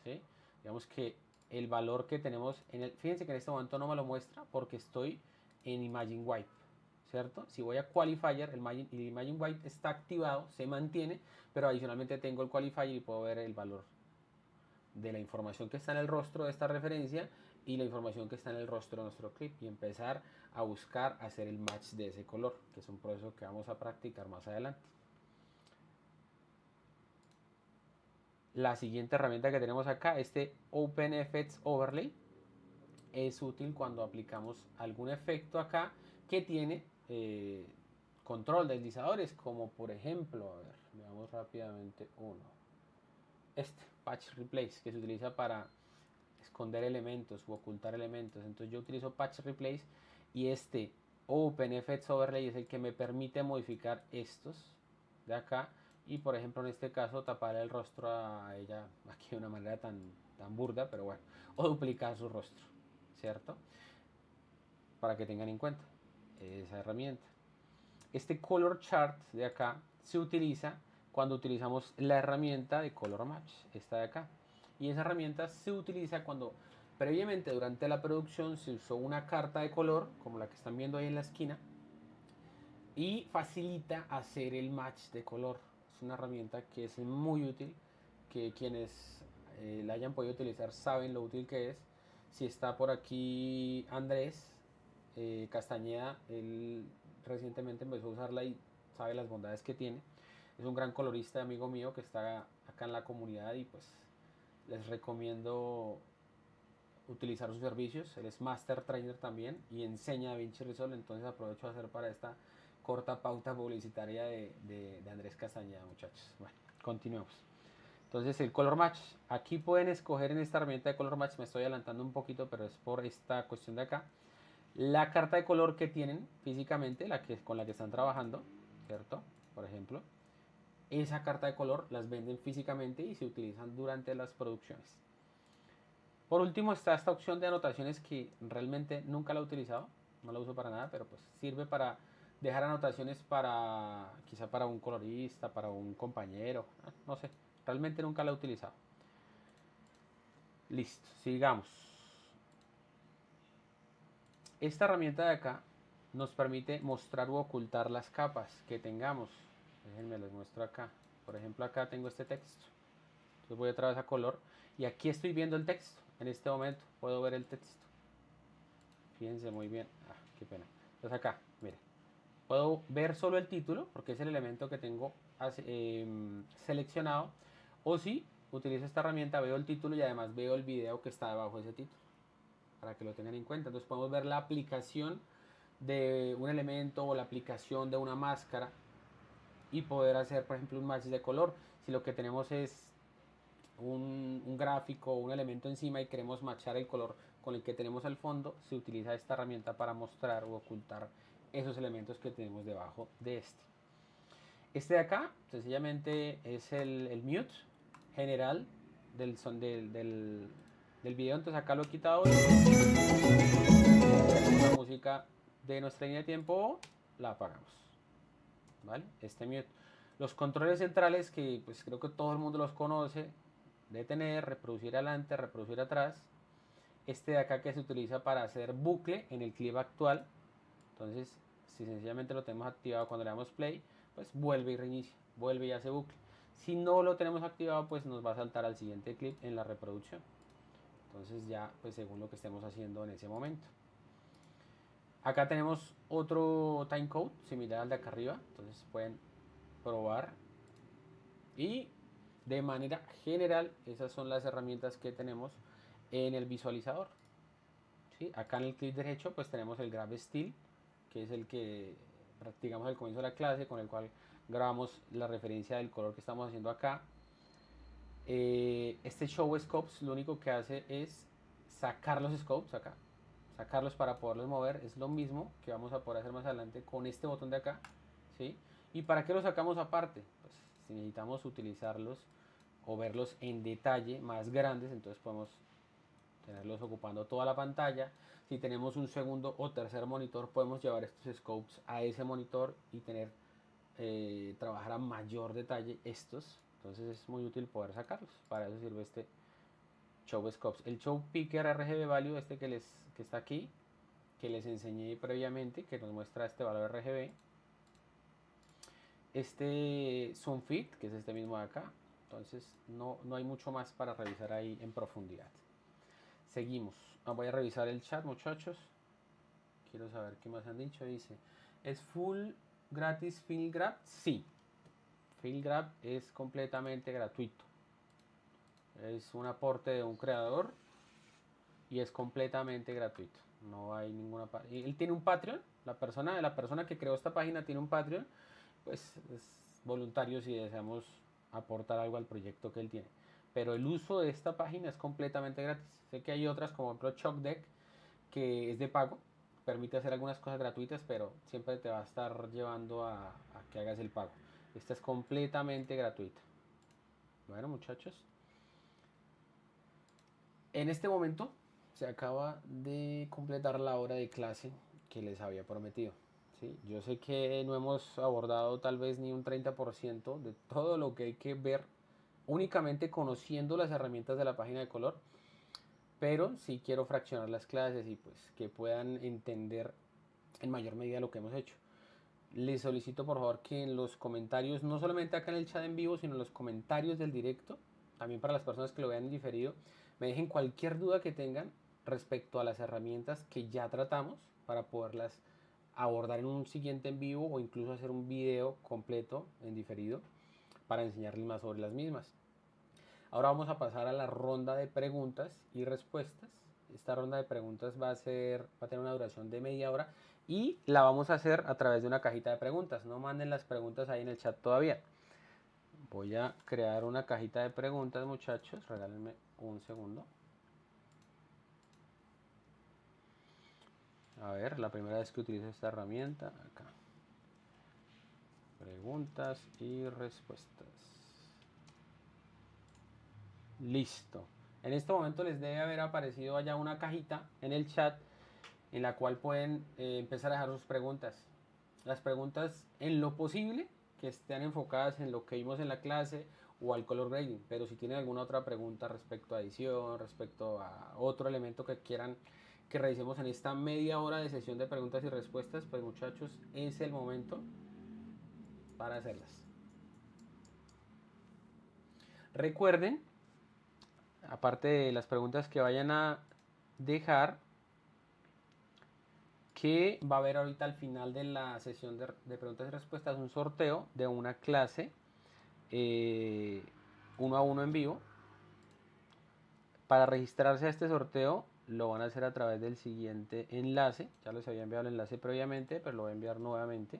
¿sí? Digamos que el valor que tenemos fíjense que en este momento no me lo muestra porque estoy en Imagine Wipe, ¿cierto? Si voy a Qualifier, el Imagine Wipe está activado, se mantiene, pero adicionalmente tengo el Qualifier y puedo ver el valor de la información que está en el rostro de esta referencia y la información que está en el rostro de nuestro clip y empezar a buscar hacer el match de ese color, que es un proceso que vamos a practicar más adelante. La siguiente herramienta que tenemos acá, este Open Effects Overlay, es útil cuando aplicamos algún efecto acá que tiene control de deslizadores, como por ejemplo, a ver, veamos rápidamente uno. Este, Patch Replace, que se utiliza para esconder elementos u ocultar elementos. Entonces yo utilizo Patch Replace y este OpenFX Overlay es el que me permite modificar estos de acá y por ejemplo en este caso tapar el rostro a ella aquí de una manera tan burda, pero bueno, o duplicar su rostro, ¿cierto? Para que tengan en cuenta esa herramienta. Este color chart de acá se utiliza cuando utilizamos la herramienta de color match, esta de acá. Y esa herramienta se utiliza cuando previamente durante la producción se usó una carta de color, como la que están viendo ahí en la esquina, y facilita hacer el match de color. Es una herramienta que es muy útil, que quienes la hayan podido utilizar saben lo útil que es. Si está por aquí Andrés Castañeda, él recientemente empezó a usarla y sabe las bondades que tiene. Es un gran colorista, amigo mío, que está acá en la comunidad y pues les recomiendo utilizar sus servicios. Él es Master Trainer también y enseña DaVinci Resolve, entonces aprovecho a hacer para esta corta pauta publicitaria de Andrés Castañeda, muchachos. Bueno, continuemos. Entonces el color match, aquí pueden escoger en esta herramienta de color match, me estoy adelantando un poquito, pero es por esta cuestión de acá, la carta de color que tienen físicamente, con la que están trabajando, ¿cierto? Por ejemplo, esa carta de color las venden físicamente y se utilizan durante las producciones. Por último está esta opción de anotaciones que realmente nunca la he utilizado, no la uso para nada, pero pues sirve para dejar anotaciones para quizá para un colorista, para un compañero, no sé, realmente nunca la he utilizado. Listo, sigamos. Esta herramienta de acá nos permite mostrar u ocultar las capas que tengamos. Déjenme les muestro acá. Por ejemplo, acá tengo este texto. Entonces voy otra vez a color y aquí estoy viendo el texto. En este momento puedo ver el texto. Fíjense muy bien. Ah, qué pena. Entonces acá, mire. Puedo ver solo el título porque es el elemento que tengo seleccionado. O si utilizo esta herramienta, veo el título y además veo el video que está debajo de ese título. Para que lo tengan en cuenta. Entonces podemos ver la aplicación de un elemento o la aplicación de una máscara y poder hacer, por ejemplo, un match de color. Si lo que tenemos es un gráfico o un elemento encima y queremos matchar el color con el que tenemos al fondo, se utiliza esta herramienta para mostrar o ocultar esos elementos que tenemos debajo de este. Este de acá, sencillamente es el mute general del son del video, entonces acá lo he quitado y la música de nuestra línea de tiempo la apagamos, ¿vale? Este mute. Los controles centrales que pues creo que todo el mundo los conoce, detener, reproducir adelante, reproducir atrás. Este de acá que se utiliza para hacer bucle en el clip actual. Entonces, si sencillamente lo tenemos activado cuando le damos play, pues vuelve y reinicia, vuelve y hace bucle. Si no lo tenemos activado, pues nos va a saltar al siguiente clip en la reproducción. Entonces ya, pues según lo que estemos haciendo en ese momento. Acá tenemos otro timecode similar al de acá arriba. Entonces pueden probar. Y de manera general, esas son las herramientas que tenemos en el visualizador. ¿Sí? Acá en el clic derecho, pues tenemos el Grab Still, que es el que practicamos al comienzo de la clase, con el cual grabamos la referencia del color que estamos haciendo acá. Este Show Scopes lo único que hace es sacar los scopes acá, sacarlos para poderlos mover. Es lo mismo que vamos a poder hacer más adelante con este botón de acá, ¿sí? ¿Y para qué los sacamos aparte? Pues si necesitamos utilizarlos o verlos en detalle más grandes, entonces podemos tenerlos ocupando toda la pantalla. Si tenemos un segundo o tercer monitor, podemos llevar estos scopes a ese monitor y tener trabajar a mayor detalle estos. Entonces es muy útil poder sacarlos. Para eso sirve este Show Scopes. El Show Picker RGB Value, este que está aquí, que les enseñé previamente, que nos muestra este valor RGB. Este Zoom Fit, que es este mismo de acá. Entonces no hay mucho más para revisar ahí en profundidad. Seguimos. Voy a revisar el chat, muchachos. Quiero saber qué más han dicho. Dice, ¿es full gratis FilmGrab? Sí. FilmGrab es completamente gratuito. Es un aporte de un creador y es completamente gratuito. No hay ninguna... Él tiene un Patreon. La persona que creó esta página tiene un Patreon. Pues es voluntario si deseamos aportar algo al proyecto que él tiene. Pero el uso de esta página es completamente gratis. Sé que hay otras como por ejemplo ChalkDeck que es de pago, permite hacer algunas cosas gratuitas, pero siempre te va a estar llevando a que hagas el pago. Esta es completamente gratuita. Bueno, muchachos, en este momento se acaba de completar la hora de clase que les había prometido. ¿Sí? Yo sé que no hemos abordado tal vez ni un 30% de todo lo que hay que ver únicamente conociendo las herramientas de la página de color, pero sí quiero fraccionar las clases y pues que puedan entender en mayor medida lo que hemos hecho. Les solicito por favor que en los comentarios, no solamente acá en el chat en vivo, sino en los comentarios del directo, también para las personas que lo vean en diferido, me dejen cualquier duda que tengan respecto a las herramientas que ya tratamos para poderlas abordar en un siguiente en vivo o incluso hacer un video completo en diferido para enseñarles más sobre las mismas. Ahora vamos a pasar a la ronda de preguntas y respuestas. Esta ronda de preguntas va a tener una duración de media hora y la vamos a hacer a través de una cajita de preguntas. No manden las preguntas ahí en el chat todavía. Voy a crear una cajita de preguntas, muchachos. Regálenme un segundo. A ver, la primera vez que utilizo esta herramienta, acá. Preguntas y respuestas. Listo. En este momento les debe haber aparecido allá una cajita en el chat en la cual pueden empezar a dejar sus preguntas. Las preguntas en lo posible que estén enfocadas en lo que vimos en la clase o al color grading, pero si tienen alguna otra pregunta respecto a edición, respecto a otro elemento que quieran que revisemos en esta media hora de sesión de preguntas y respuestas, pues muchachos, es el momento para hacerlas. Recuerden, aparte de las preguntas que vayan a dejar, que va a haber ahorita al final de la sesión de preguntas y respuestas un sorteo de una clase 1 a 1 en vivo. Para registrarse a este sorteo lo van a hacer a través del siguiente enlace. Ya les había enviado el enlace previamente, pero lo voy a enviar nuevamente.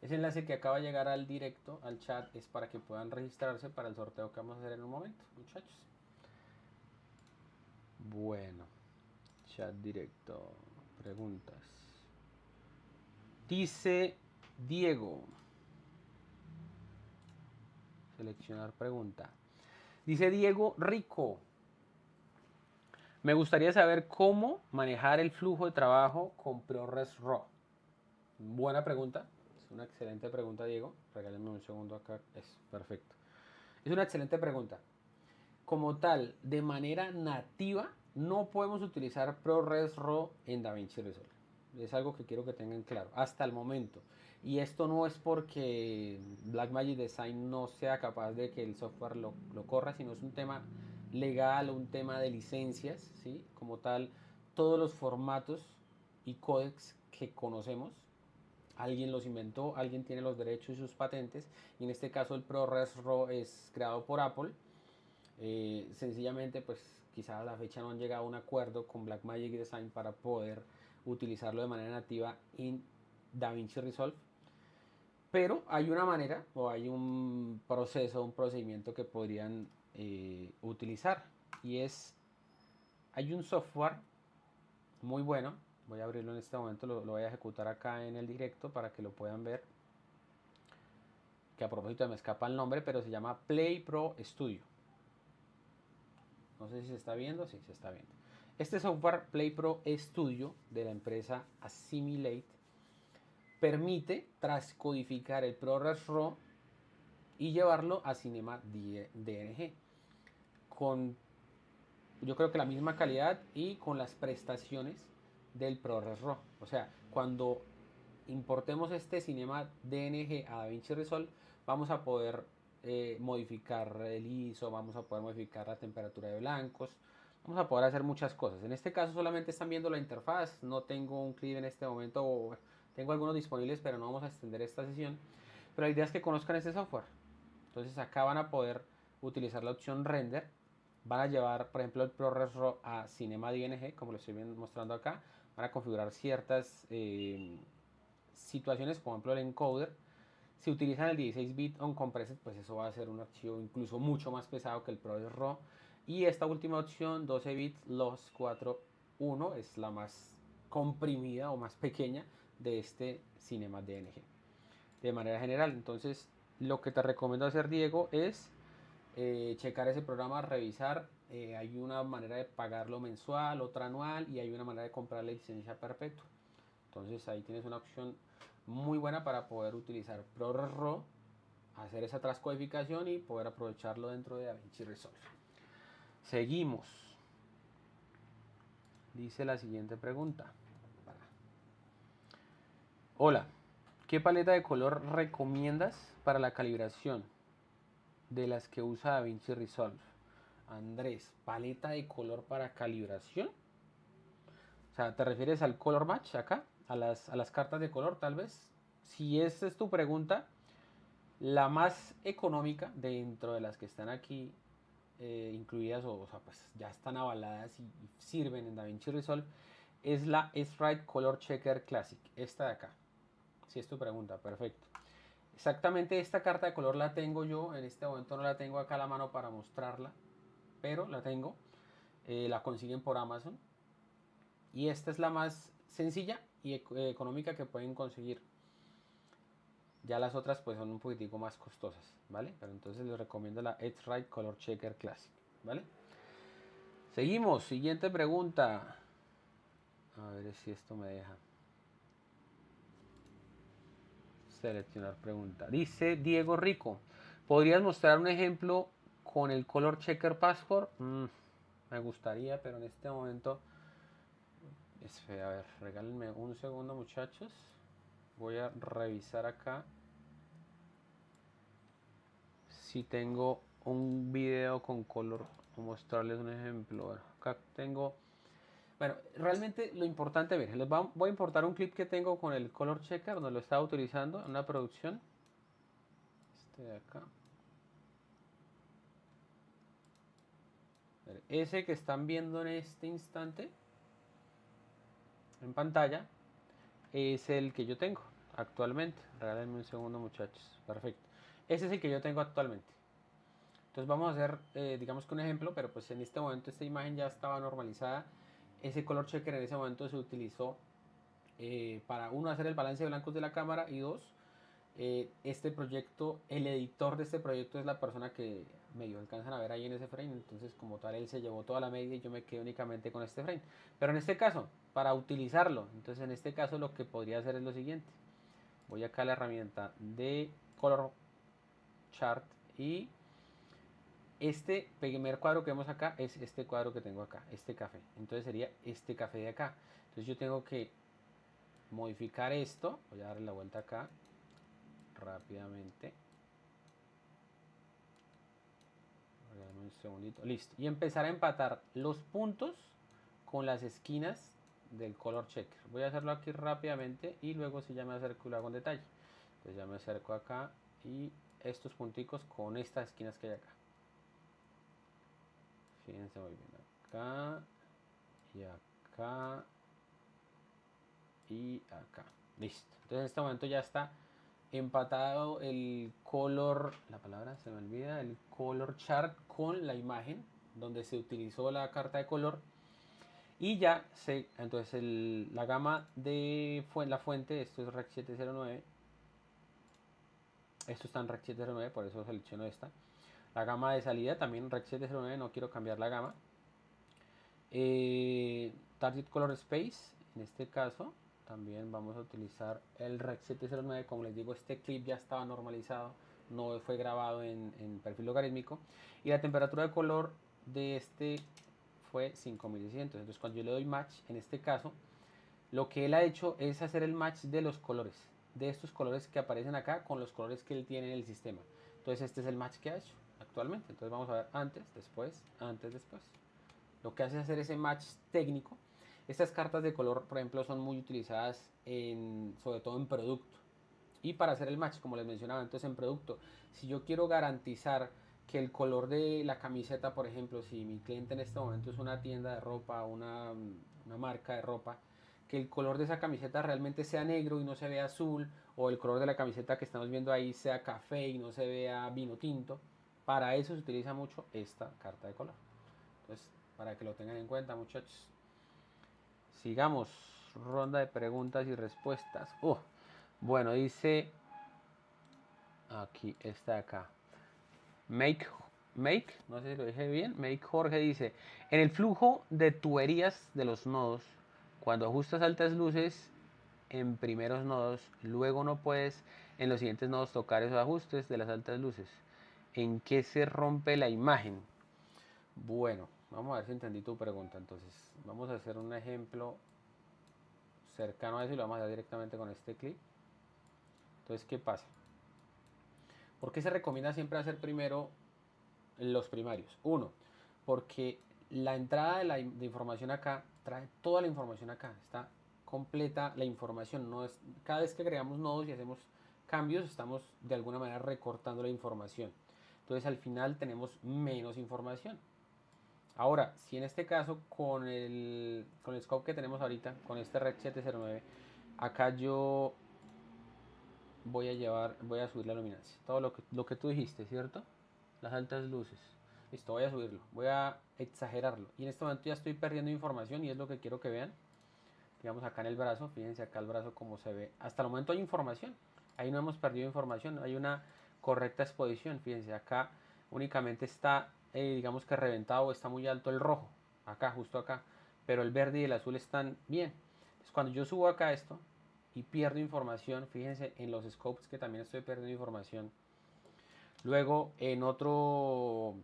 Ese enlace que acaba de llegar al directo, al chat, es para que puedan registrarse para el sorteo que vamos a hacer en un momento, muchachos. Bueno, chat directo, preguntas. Dice Diego. Seleccionar pregunta. Dice Diego Rico. Me gustaría saber cómo manejar el flujo de trabajo con ProRes RAW. Buena pregunta. Es una excelente pregunta, Diego. Regálenme un segundo acá. Es perfecto. Es una excelente pregunta. Como tal, de manera nativa, no podemos utilizar ProRes RAW en DaVinci Resolve. Es algo que quiero que tengan claro hasta el momento. Y esto no es porque Blackmagic Design no sea capaz de que el software lo corra, sino es un tema legal, un tema de licencias, ¿sí? Como tal, todos los formatos y códecs que conocemos, alguien los inventó, alguien tiene los derechos y sus patentes, y en este caso el ProRes RAW es creado por Apple. Sencillamente, pues quizás a la fecha no han llegado a un acuerdo con Blackmagic Design para poder utilizarlo de manera nativa en DaVinci Resolve. Pero hay una manera o hay un proceso, un procedimiento que podrían utilizar. Y hay un software muy bueno. Voy a abrirlo en este momento, lo voy a ejecutar acá en el directo para que lo puedan ver. Que a propósito me escapa el nombre, pero se llama Play Pro Studio. No sé si se está viendo, sí, se está viendo. Este software Play Pro Studio de la empresa Assimilate permite transcodificar el ProRes RAW y llevarlo a Cinema DNG con, yo creo que la misma calidad y con las prestaciones del ProRes RAW. O sea, cuando importemos este Cinema DNG a DaVinci Resolve, vamos a poder modificar el ISO, vamos a poder modificar la temperatura de blancos, vamos a poder hacer muchas cosas. En este caso solamente están viendo la interfaz, no tengo un clip en este momento, o tengo algunos disponibles, pero no vamos a extender esta sesión. Pero la idea es que conozcan este software. Entonces acá van a poder utilizar la opción render, van a llevar por ejemplo el ProRes RAW a Cinema DNG, como lo estoy mostrando acá, van a configurar ciertas situaciones, por ejemplo el encoder. Si utilizan el 16-bit uncompressed, pues eso va a ser un archivo incluso mucho más pesado que el ProRes RAW. Y esta última opción, 12 bits, los 4 1 es la más comprimida o más pequeña de este Cinema DNG. De manera general, entonces lo que te recomiendo hacer, Diego, es checar ese programa, revisar. Hay una manera de pagarlo mensual, otra anual, y hay una manera de comprar la licencia perpetua. Entonces ahí tienes una opción muy buena para poder utilizar ProRes.RAW, hacer esa transcodificación y poder aprovecharlo dentro de DaVinci Resolve. Seguimos. Dice la siguiente pregunta. Hola, ¿qué paleta de color recomiendas para la calibración de las que usa DaVinci Resolve? Andrés, paleta de color para calibración. O sea, ¿te refieres al color match acá? A las cartas de color, tal vez. Si esa es tu pregunta, la más económica dentro de las que están aquí incluidas, o sea, pues ya están avaladas y sirven en DaVinci Resolve, es la S-Rite Color Checker Classic. Esta de acá. Si es tu pregunta, perfecto. Exactamente esta carta de color la tengo yo. En este momento no la tengo acá a la mano para mostrarla, pero la tengo. La consiguen por Amazon. Y esta es la más sencilla y económica que pueden conseguir. Ya las otras pues son un poquitico más costosas, ¿vale? Pero entonces les recomiendo la S-Rite Color Checker Classic, ¿vale? Seguimos, siguiente pregunta. A ver si esto me deja seleccionar pregunta. Dice Diego Rico, ¿podrías mostrar un ejemplo con el Color Checker Passport? Me gustaría, pero en este momento... A ver, regálenme un segundo, muchachos. Voy a revisar acá si tengo un video con color, mostrarles un ejemplo. Bueno, acá tengo... Bueno, realmente lo importante, ver, les voy a importar un clip que tengo con el Color Checker, donde lo estaba utilizando en una producción. Este de acá. Ese que están viendo en este instante en pantalla es el que yo tengo actualmente. Regálenme un segundo, muchachos. Perfecto. Ese es el que yo tengo actualmente. Entonces vamos a hacer, digamos que un ejemplo, pero pues en este momento esta imagen ya estaba normalizada. Ese color checker en ese momento se utilizó para, uno, hacer el balance de blancos de la cámara, y dos, este proyecto, el editor de este proyecto es la persona que medio alcanzan a ver ahí en ese frame. Entonces como tal él se llevó toda la media y yo me quedé únicamente con este frame. Pero en este caso, para utilizarlo, entonces en este caso lo que podría hacer es lo siguiente. Voy acá a la herramienta de Color Chart y este primer cuadro que vemos acá es este cuadro que tengo acá, este café. Entonces sería este café de acá. Entonces yo tengo que modificar esto. Voy a darle la vuelta acá rápidamente. Un segundito. Listo. Y empezar a empatar los puntos con las esquinas del color checker. Voy a hacerlo aquí rápidamente y luego si ya me acerco y lo hago en detalle. Entonces ya me acerco acá y estos punticos con estas esquinas que hay acá. Fíjense muy bien. Acá y acá y acá. Listo. Entonces en este momento ya está empatado el color, la palabra se me olvida, el color chart con la imagen donde se utilizó la carta de color. Y ya se, entonces la gama de la fuente, esto es Rec 709, esto está en Rec 709, por eso selecciono esta. La gama de salida también Rec 709, no quiero cambiar la gama. Target Color Space, en este caso también vamos a utilizar el Rec 709. Como les digo, este clip ya estaba normalizado, no fue grabado en perfil logarítmico, y la temperatura de color de este fue 5600. Entonces cuando yo le doy match, en este caso lo que él ha hecho es hacer el match de los colores, de estos colores que aparecen acá con los colores que él tiene en el sistema. Entonces este es el match que ha hecho actualmente. Entonces vamos a ver antes, después, antes, después. Lo que hace es hacer ese match técnico. Estas cartas de color, por ejemplo, son muy utilizadas sobre todo en producto. Y para hacer el match, como les mencionaba antes, en producto, si yo quiero garantizar que el color de la camiseta, por ejemplo, si mi cliente en este momento es una tienda de ropa, una marca de ropa, que el color de esa camiseta realmente sea negro y no se vea azul, o el color de la camiseta que estamos viendo ahí sea café y no se vea vino tinto, para eso se utiliza mucho esta carta de color. Entonces, para que lo tengan en cuenta, muchachos. Sigamos. Ronda de preguntas y respuestas. Bueno, dice... Aquí está acá. Make, no sé si lo dije bien. Make Jorge dice: en el flujo de tuberías de los nodos, cuando ajustas altas luces en primeros nodos, luego no puedes en los siguientes nodos tocar esos ajustes de las altas luces. ¿En qué se rompe la imagen? Bueno, vamos a ver si entendí tu pregunta. Entonces, vamos a hacer un ejemplo cercano a eso y lo vamos a hacer directamente con este clip. Entonces, ¿qué pasa? ¿Por qué se recomienda siempre hacer primero los primarios? Uno, porque la entrada de información acá trae toda la información acá. Está completa la información. No es, cada vez que agregamos nodos y hacemos cambios, estamos de alguna manera recortando la información. Entonces al final tenemos menos información. Ahora, si en este caso con el scope que tenemos ahorita, con este Rec 709, acá yo voy a subir la luminancia. Todo lo que tú dijiste, ¿cierto? Las altas luces. Listo, voy a subirlo. Voy a exagerarlo. Y en este momento ya estoy perdiendo información y es lo que quiero que vean. Digamos acá en el brazo, fíjense acá el brazo como se ve. Hasta el momento hay información. Ahí no hemos perdido información. Hay una correcta exposición. Fíjense, acá únicamente está, digamos que reventado o está muy alto el rojo. Acá, justo acá. Pero el verde y el azul están bien. Entonces cuando yo subo acá esto y pierdo información, fíjense en los scopes que también estoy perdiendo información. Luego en otro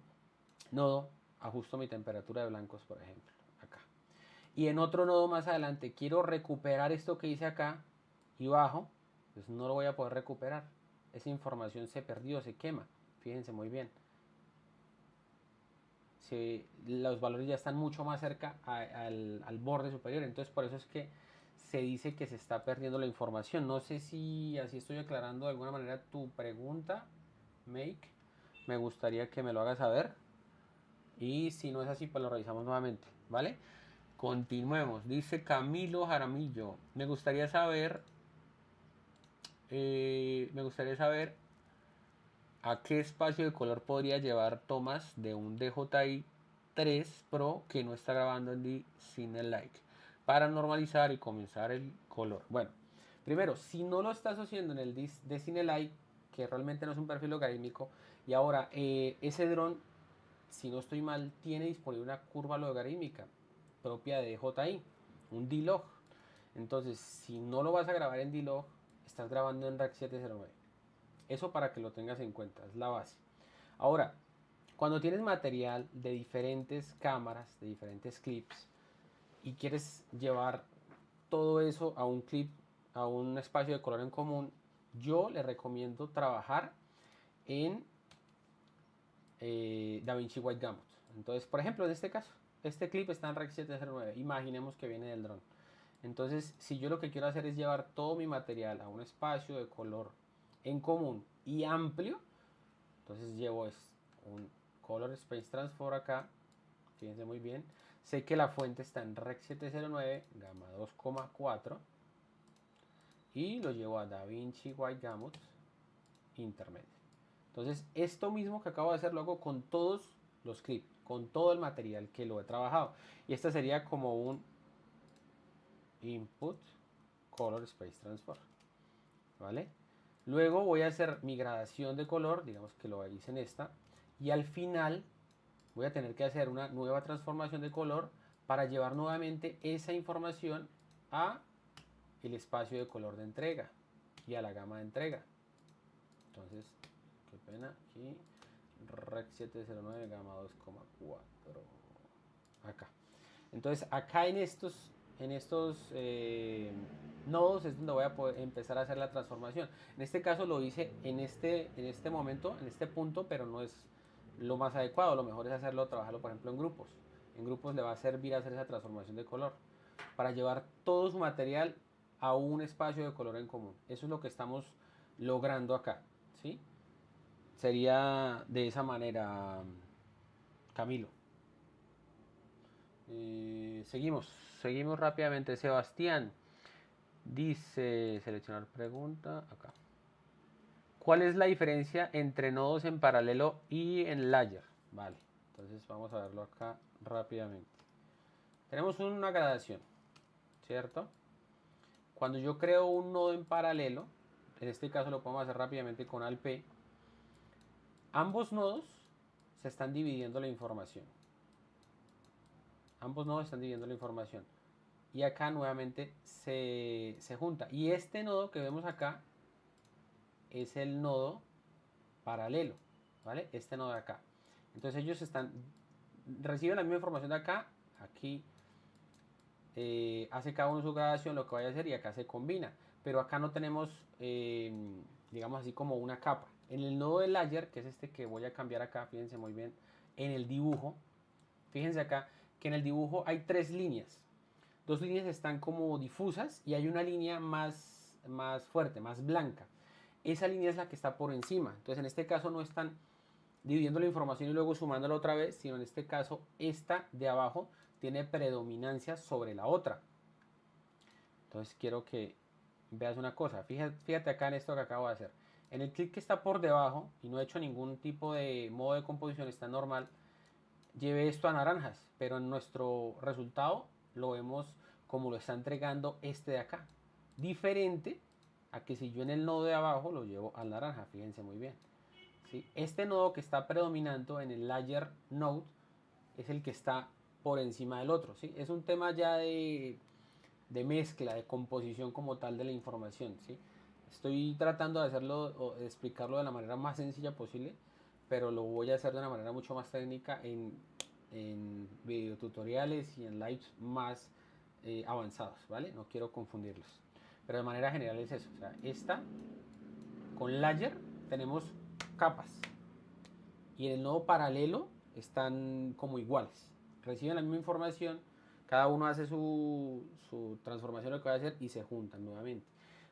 nodo ajusto mi temperatura de blancos, por ejemplo, acá. Y en otro nodo más adelante quiero recuperar esto que hice acá y bajo, pues no lo voy a poder recuperar. Esa información se perdió, se quema. Fíjense muy bien. Los valores ya están mucho más cerca al borde superior. Entonces por eso es que se dice que se está perdiendo la información. No sé si así estoy aclarando de alguna manera tu pregunta, Make. Me gustaría que me lo hagas saber. Y si no es así, pues lo revisamos nuevamente, ¿vale? Continuemos. Dice Camilo Jaramillo. Me gustaría saber a qué espacio de color podría llevar tomas de un DJI 3 Pro que no está grabando en Cinelike para normalizar y comenzar el color. Bueno, primero, si no lo estás haciendo en el de Cinelike, que realmente no es un perfil logarítmico, y ahora ese dron, si no estoy mal, tiene disponible una curva logarítmica propia de DJI, un D-Log. Entonces, si no lo vas a grabar en D-Log, estás grabando en Rec 709. Eso para que lo tengas en cuenta, es la base. Ahora, cuando tienes material de diferentes cámaras, de diferentes clips, y quieres llevar todo eso a un clip, a un espacio de color en común, yo le recomiendo trabajar en DaVinci White Gamut. Entonces, por ejemplo, en este caso, este clip está en Rec 709. Imaginemos que viene del dron. Entonces, si yo lo que quiero hacer es llevar todo mi material a un espacio de color en común y amplio, entonces llevo un Color Space Transform acá. Fíjense muy bien. Sé que la fuente está en Rec 709, gama 2,4. Y lo llevo a DaVinci White Gamut intermedio. Entonces, esto mismo que acabo de hacer lo hago con todos los clips, con todo el material que lo he trabajado. Y esta sería como un Input Color Space Transform. ¿Vale? Luego voy a hacer mi gradación de color, digamos que lo hice en esta. Y al final voy a tener que hacer una nueva transformación de color para llevar nuevamente esa información a el espacio de color de entrega y a la gama de entrega. Entonces, qué pena, aquí Rec 709 gama 2,4 acá. Entonces acá en estos nodos es donde voy a poder empezar a hacer la transformación. En este caso lo hice en este momento, en este punto, pero no es lo más adecuado. Lo mejor es trabajarlo por ejemplo en grupos. En grupos le va a servir hacer esa transformación de color para llevar todo su material a un espacio de color en común. Eso es lo que estamos logrando acá, ¿sí? Sería de esa manera, Camilo. Seguimos rápidamente. Sebastián dice, seleccionar pregunta, acá. ¿Cuál es la diferencia entre nodos en paralelo y en layer? Vale, entonces vamos a verlo acá rápidamente. Tenemos una gradación. ¿cierto? Cuando yo creo un nodo en paralelo, en este caso lo podemos hacer rápidamente con ALP, ambos nodos se están dividiendo la información. Ambos nodos están dividiendo la información. Y acá nuevamente se junta. Y este nodo que vemos acá es el nodo paralelo, ¿vale? Este nodo de acá. Entonces ellos reciben la misma información de acá, aquí hace cada uno su grabación, lo que vaya a hacer, y acá se combina. Pero acá no tenemos, digamos así, como una capa. En el nodo de layer, que es este que voy a cambiar acá, fíjense muy bien, en el dibujo, fíjense acá que en el dibujo hay tres líneas. Dos líneas están como difusas y hay una línea más fuerte, más blanca. Esa línea es la que está por encima. Entonces en este caso no están dividiendo la información y luego sumándola otra vez, sino en este caso esta de abajo tiene predominancia sobre la otra. Entonces quiero que veas una cosa. Fíjate acá en esto que acabo de hacer. En el clip que está por debajo, y no he hecho ningún tipo de modo de composición, está normal, llevé esto a naranjas, pero en nuestro resultado lo vemos como lo está entregando este de acá. Diferente a que si yo en el nodo de abajo lo llevo al naranja, fíjense muy bien. ¿Sí? Este nodo que está predominando en el layer node es el que está por encima del otro. ¿Sí? Es un tema ya de mezcla, de composición como tal de la información. ¿Sí? Estoy tratando de hacerlo o de explicarlo de la manera más sencilla posible, pero lo voy a hacer de una manera mucho más técnica en videotutoriales y en lives más avanzados, ¿vale? No quiero confundirlos. Pero de manera general es eso. O sea, esta con layer tenemos capas y en el nodo paralelo están como iguales. Reciben la misma información, cada uno hace su transformación, lo que va a hacer, y se juntan nuevamente.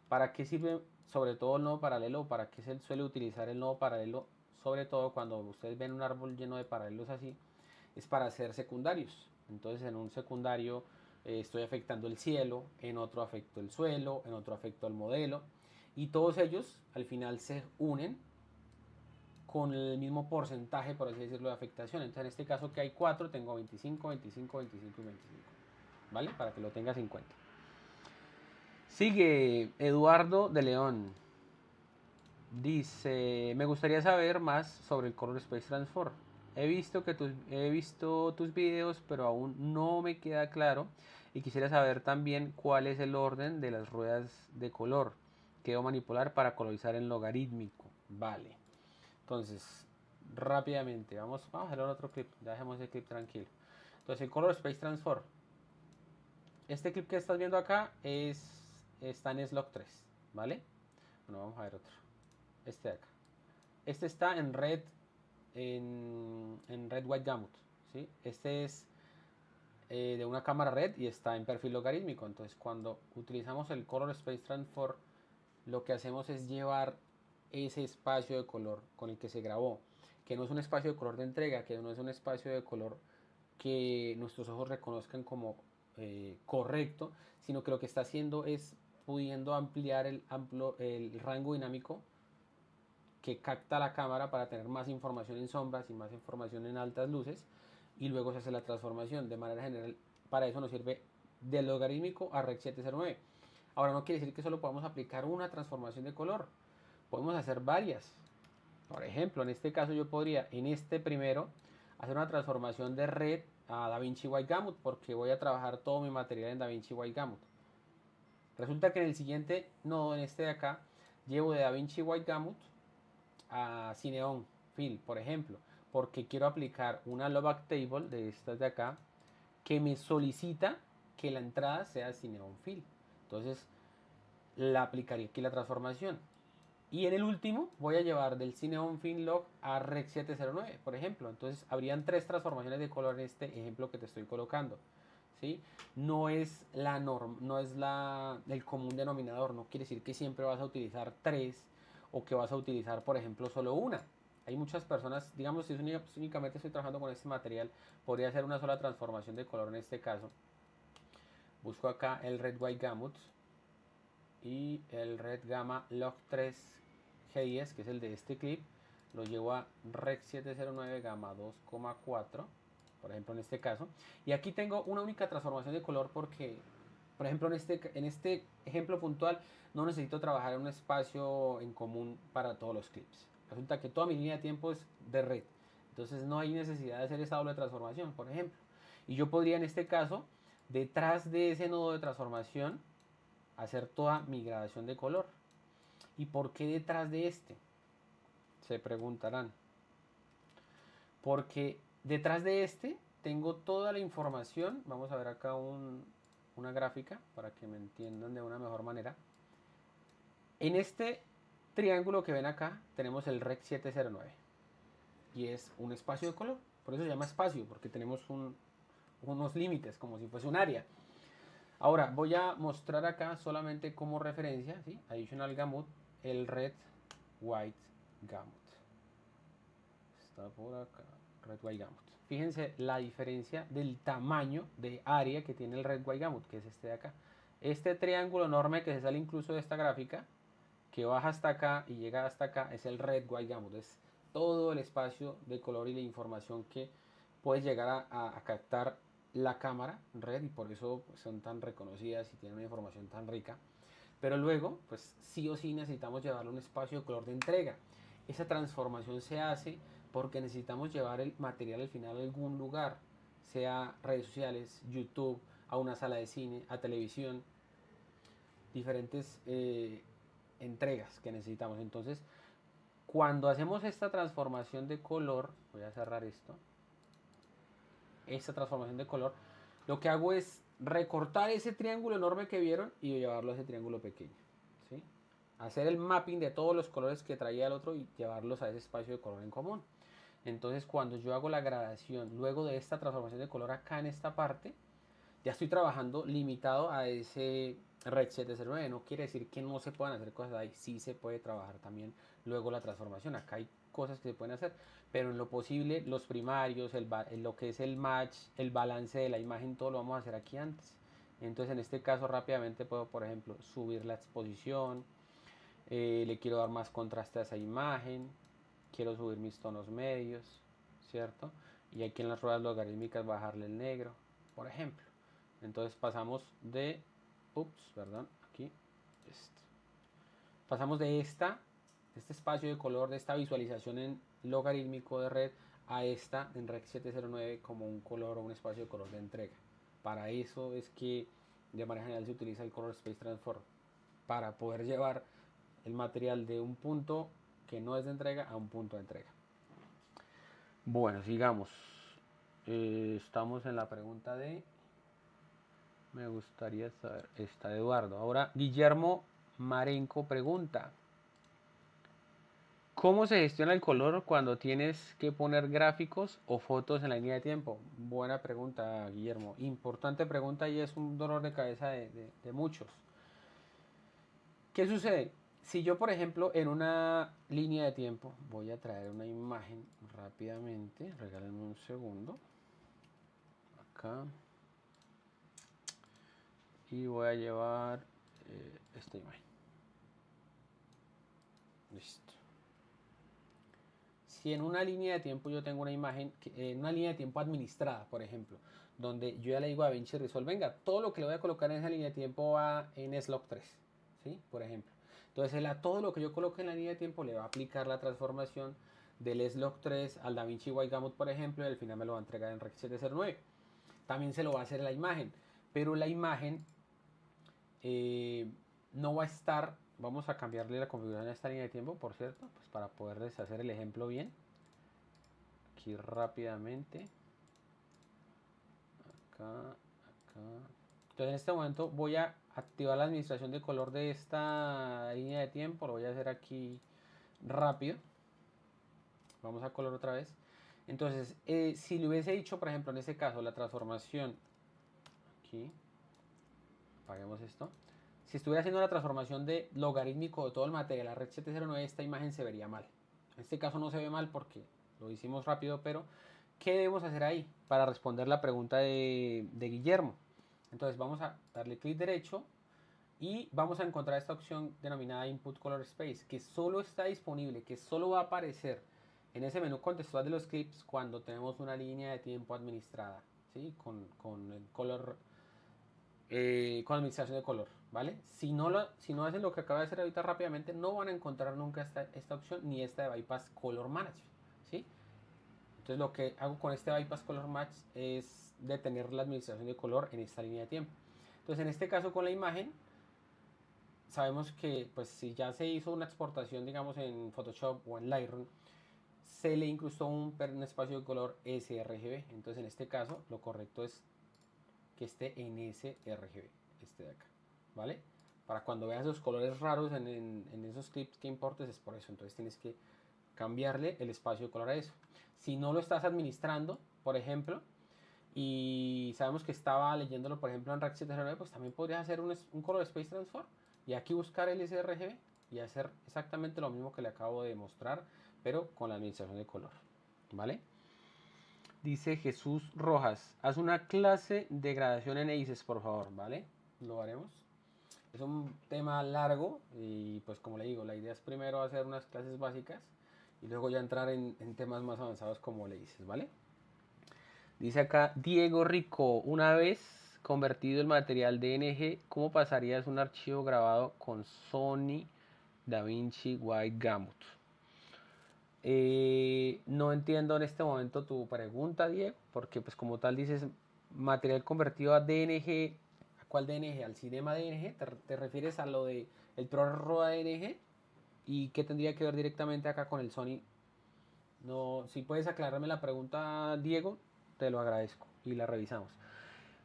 ¿Para qué sirve sobre todo el nodo paralelo? ¿Para qué se suele utilizar el nodo paralelo? Sobre todo cuando ustedes ven un árbol lleno de paralelos así, es para hacer secundarios. Entonces en un secundario estoy afectando el cielo, en otro afecto el suelo, en otro afecto el modelo, y todos ellos al final se unen con el mismo porcentaje, por así decirlo, de afectación. Entonces en este caso que hay 4, tengo 25, 25, 25 y 25. ¿Vale? Para que lo tengas en cuenta. Sigue Eduardo de León. Dice, me gustaría saber más sobre el Color Space Transform. He visto tus videos, pero aún no me queda claro. Y quisiera saber también cuál es el orden de las ruedas de color que debo manipular para colorizar en logarítmico. Vale. Entonces, rápidamente, vamos a hacer otro clip. Ya dejemos ese clip tranquilo. Entonces, el Color Space Transform. Este clip que estás viendo acá está en Slog 3, ¿vale? Bueno, vamos a ver otro. Este de acá. Este está en Red White Gamut, ¿sí? Este es de una cámara red y está en perfil logarítmico. Entonces, cuando utilizamos el Color Space Transform, lo que hacemos es llevar ese espacio de color con el que se grabó, que no es un espacio de color de entrega, que no es un espacio de color que nuestros ojos reconozcan como correcto, sino que lo que está haciendo es pudiendo ampliar el rango dinámico que capta la cámara para tener más información en sombras y más información en altas luces, y luego se hace la transformación. De manera general, para eso nos sirve del logarítmico a Rec 709. Ahora, no quiere decir que solo podamos aplicar una transformación de color, podemos hacer varias. Por ejemplo, en este caso yo podría en este primero hacer una transformación de red a DaVinci White Gamut, porque voy a trabajar todo mi material en DaVinci White Gamut. Resulta que en el siguiente nodo, en este de acá, llevo de DaVinci White Gamut a Cineon Fill, por ejemplo, porque quiero aplicar una Lobac Table de estas de acá que me solicita que la entrada sea Cineon Fill. Entonces la aplicaría aquí la transformación. Y en el último voy a llevar del Cineon Fill Log a Rec 709, por ejemplo. Entonces habrían tres transformaciones de color en este ejemplo que te estoy colocando. ¿Sí? No es el común denominador. No quiere decir que siempre vas a utilizar tres o que vas a utilizar, por ejemplo, solo una. Hay muchas personas, digamos, si únicamente estoy trabajando con este material, podría hacer una sola transformación de color en este caso. Busco acá el Red White Gamut y el Red Gamma Log 3 G10, que es el de este clip. Lo llevo a Rec 709 Gamma 2,4, por ejemplo en este caso. Y aquí tengo una única transformación de color porque Por ejemplo, en este ejemplo puntual no necesito trabajar en un espacio en común para todos los clips. Resulta que toda mi línea de tiempo es de red. Entonces no hay necesidad de hacer esa doble transformación, por ejemplo. Y yo podría en este caso, detrás de ese nodo de transformación, hacer toda mi gradación de color. ¿Y por qué detrás de este? Se preguntarán. Porque detrás de este tengo toda la información. Vamos a ver acá una gráfica para que me entiendan de una mejor manera. En este triángulo que ven acá tenemos el Rec 709 y es un espacio de color. Por eso se llama espacio, porque tenemos unos límites, como si fuese un área. Ahora voy a mostrar acá solamente como referencia, ¿sí? Additional Gamut, el Red White Gamut. Está por acá, Red White Gamut. Fíjense la diferencia del tamaño de área que tiene el Red White Gamut, que es este de acá. Este triángulo enorme que se sale incluso de esta gráfica, que baja hasta acá y llega hasta acá, es el Red White Gamut. Es todo el espacio de color y la información que puede llegar a captar la cámara red, y por eso pues, son tan reconocidas y tienen una información tan rica. Pero luego, pues sí o sí necesitamos llevarle un espacio de color de entrega. Esa transformación se hace porque necesitamos llevar el material al final a algún lugar, sea redes sociales, YouTube, a una sala de cine, a televisión, diferentes entregas que necesitamos. Entonces, cuando hacemos esta transformación de color, voy a cerrar esta transformación de color, lo que hago es recortar ese triángulo enorme que vieron y llevarlo a ese triángulo pequeño, ¿sí? Hacer el mapping de todos los colores que traía el otro y llevarlos a ese espacio de color en común. Entonces, cuando yo hago la gradación luego de esta transformación de color acá en esta parte, ya estoy trabajando limitado a ese Rec 709. No quiere decir que no se puedan hacer cosas ahí. Sí se puede trabajar también luego la transformación. Acá hay cosas que se pueden hacer, pero en lo posible los primarios, lo que es el match, el balance de la imagen, todo lo vamos a hacer aquí antes. Entonces en este caso rápidamente puedo, por ejemplo, subir la exposición, le quiero dar más contraste a esa imagen, quiero subir mis tonos medios, ¿cierto? Y aquí en las ruedas logarítmicas bajarle el negro, por ejemplo. Entonces pasamos de, perdón, aquí, esto. Pasamos de este espacio de color, de esta visualización en logarítmico de red, a esta en Rec 709 como un color o un espacio de color de entrega. Para eso es que de manera general se utiliza el Color Space Transform, para poder llevar el material de un punto que no es de entrega a un punto de entrega. Bueno, sigamos. Estamos en la pregunta de... Me gustaría saber. Está Eduardo. Ahora Guillermo Marenco pregunta: ¿cómo se gestiona el color cuando tienes que poner gráficos o fotos en la línea de tiempo? Buena pregunta, Guillermo. Importante pregunta y es un dolor de cabeza de muchos. ¿Qué sucede? Si yo, por ejemplo, en una línea de tiempo, voy a traer una imagen rápidamente, regálenme un segundo, acá, y voy a llevar esta imagen. Listo. Si en una línea de tiempo yo tengo una imagen, en una línea de tiempo administrada, por ejemplo, donde yo ya le digo a DaVinci Resolve, venga, todo lo que le voy a colocar en esa línea de tiempo va en slot3, ¿sí? Por ejemplo. Entonces, a todo lo que yo coloque en la línea de tiempo le va a aplicar la transformación del slot3 al DaVinci White Gamut, por ejemplo, y al final me lo va a entregar en Rec 709. También se lo va a hacer la imagen, pero la imagen no va a estar. Vamos a cambiarle la configuración a esta línea de tiempo, por cierto, pues para poderles hacer el ejemplo bien. Aquí rápidamente. Acá. Entonces en este momento voy a activar la administración de color de esta línea de tiempo. Lo voy a hacer aquí rápido. Vamos a color otra vez. Entonces, si le hubiese dicho, por ejemplo, en este caso, la transformación. Aquí. Apaguemos esto. Si estuviera haciendo la transformación de logarítmico de todo el material a Rec 709, esta imagen se vería mal. En este caso no se ve mal porque lo hicimos rápido, pero ¿qué debemos hacer ahí para responder la pregunta de Guillermo? Entonces vamos a darle clic derecho y vamos a encontrar esta opción denominada Input Color Space, que solo está disponible, que solo va a aparecer en ese menú contextual de los clips cuando tenemos una línea de tiempo administrada, ¿sí? Con el color con administración de color, ¿vale? Si no hacen lo que acabo de hacer ahorita rápidamente, no van a encontrar nunca esta opción ni esta de Bypass Color Match, ¿sí? Entonces lo que hago con este Bypass Color Match es detener la administración de color en esta línea de tiempo. Entonces en este caso con la imagen, sabemos que pues si ya se hizo una exportación, digamos en Photoshop o en Lightroom, se le incrustó un espacio de color sRGB. Entonces en este caso lo correcto es que esté en sRGB, este de acá, ¿vale? Para cuando veas esos colores raros en esos clips que importes es por eso. Entonces tienes que cambiarle el espacio de color a eso. Si no lo estás administrando, por ejemplo, y sabemos que estaba leyéndolo, por ejemplo, en Rack 709, pues también podrías hacer un Color Space Transform y aquí buscar el sRGB y hacer exactamente lo mismo que le acabo de mostrar, pero con la administración de color, ¿vale? Dice Jesús Rojas, haz una clase de gradación en ACES, por favor, ¿vale? Lo haremos. Es un tema largo y pues como le digo, la idea es primero hacer unas clases básicas y luego ya entrar en temas más avanzados como le dices, ¿vale? Dice acá Diego Rico, una vez convertido el material DNG, ¿cómo pasarías un archivo grabado con Sony DaVinci White Gamut? No entiendo en este momento tu pregunta, Diego, porque pues como tal dices material convertido a DNG. ¿A cuál DNG? ¿Al cinema DNG? ¿Te refieres a lo de el ProRAW DNG? ¿Y qué tendría que ver directamente acá con el Sony? No, si puedes aclararme la pregunta, Diego, te lo agradezco y la revisamos.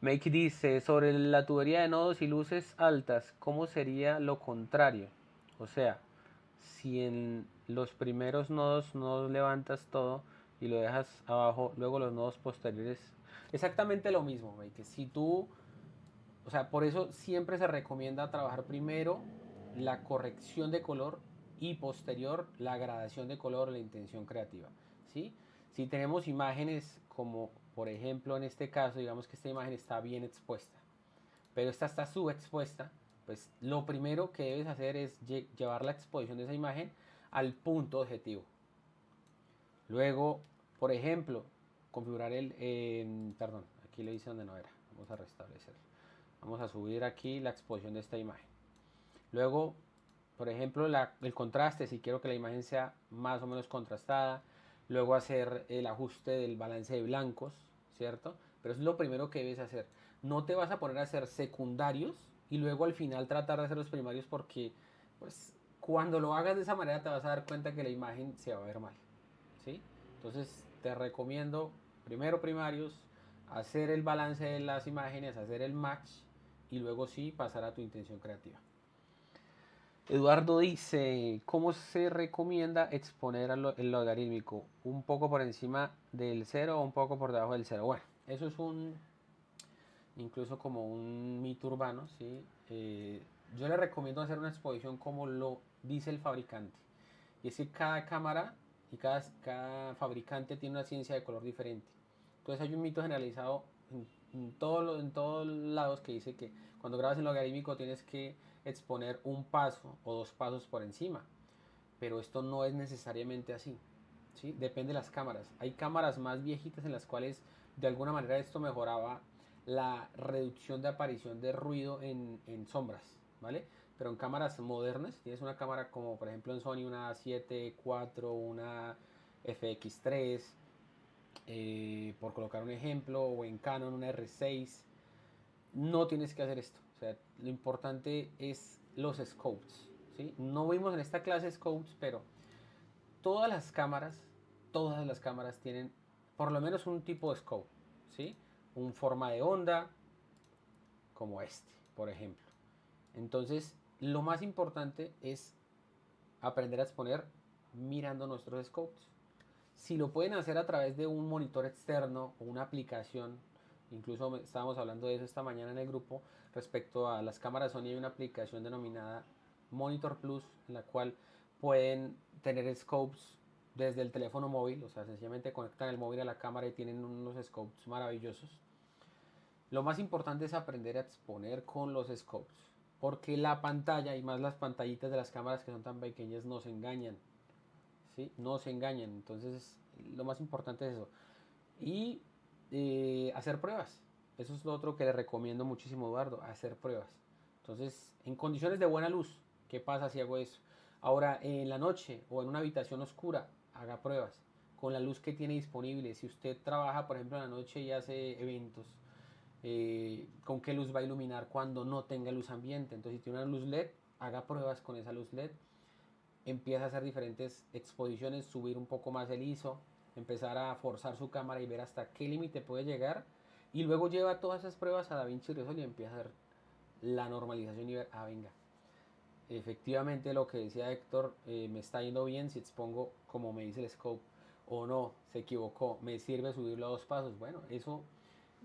Make dice, sobre la tubería de nodos y luces altas, ¿cómo sería lo contrario? O sea, si en los primeros nodos no levantas todo y lo dejas abajo, luego los nodos posteriores, exactamente lo mismo, Make. Si tú, o sea, por eso siempre se recomienda trabajar primero la corrección de color y posterior la gradación de color o la intención creativa, ¿sí? Si tenemos imágenes como, por ejemplo, en este caso, digamos que esta imagen está bien expuesta, pero esta está subexpuesta, pues lo primero que debes hacer es llevar la exposición de esa imagen al punto objetivo. Luego, por ejemplo, configurar perdón, aquí le hice donde no era, vamos a restablecer. Vamos a subir aquí la exposición de esta imagen. Luego, por ejemplo, el contraste, si quiero que la imagen sea más o menos contrastada. Luego hacer el ajuste del balance de blancos, ¿cierto? Pero es lo primero que debes hacer. No te vas a poner a hacer secundarios y luego al final tratar de hacer los primarios porque, pues, cuando lo hagas de esa manera te vas a dar cuenta que la imagen se va a ver mal, ¿sí? Entonces, te recomiendo primero primarios, hacer el balance de las imágenes, hacer el match y luego sí pasar a tu intención creativa. Eduardo dice, ¿cómo se recomienda exponer el logarítmico? ¿Un poco por encima del 0 o un poco por debajo del 0? Bueno, eso es incluso como un mito urbano, ¿sí? Yo le recomiendo hacer una exposición como lo dice el fabricante. Y es que cada cámara y cada fabricante tiene una ciencia de color diferente. Entonces hay un mito generalizado en todos lados que dice que cuando grabas en logarítmico tienes que exponer un paso o dos pasos por encima. Pero esto no es necesariamente así, ¿sí? Depende de las cámaras. Hay cámaras más viejitas en las cuales de alguna manera esto mejoraba la reducción de aparición de ruido en sombras, ¿vale? Pero en cámaras modernas, tienes una cámara como por ejemplo en Sony una 7 IV, una FX3, por colocar un ejemplo, o en Canon una R6, no tienes que hacer esto. O sea, lo importante es los scopes, ¿sí? No vimos en esta clase scopes, pero todas todas las cámaras tienen por lo menos un tipo de scope, ¿sí? Un forma de onda, como este, por ejemplo. Entonces, lo más importante es aprender a exponer mirando nuestros scopes. Si lo pueden hacer a través de un monitor externo o una aplicación, incluso estábamos hablando de eso esta mañana en el grupo, respecto a las cámaras Sony hay una aplicación denominada Monitor Plus, en la cual pueden tener scopes desde el teléfono móvil, o sea, sencillamente conectan el móvil a la cámara y tienen unos scopes maravillosos. Lo más importante es aprender a exponer con los scopes, porque la pantalla y más las pantallitas de las cámaras que son tan pequeñas nos engañan, ¿sí? Nos engañan, entonces lo más importante es eso. Y hacer pruebas. Eso es lo otro que le recomiendo muchísimo, Eduardo, hacer pruebas. Entonces, en condiciones de buena luz, ¿qué pasa si hago eso? Ahora, en la noche o en una habitación oscura, haga pruebas con la luz que tiene disponible. Si usted trabaja, por ejemplo, en la noche y hace eventos, con qué luz va a iluminar cuando no tenga luz ambiente. Entonces, si tiene una luz LED, haga pruebas con esa luz LED. Empieza a hacer diferentes exposiciones, subir un poco más el ISO, empezar a forzar su cámara y ver hasta qué límite puede llegar. Y luego lleva todas esas pruebas a DaVinci Resolve y empieza a hacer la normalización y ver, venga, efectivamente lo que decía Héctor, me está yendo bien si expongo como me dice el scope, o no, se equivocó, me sirve subirlo a 2 pasos. Bueno, eso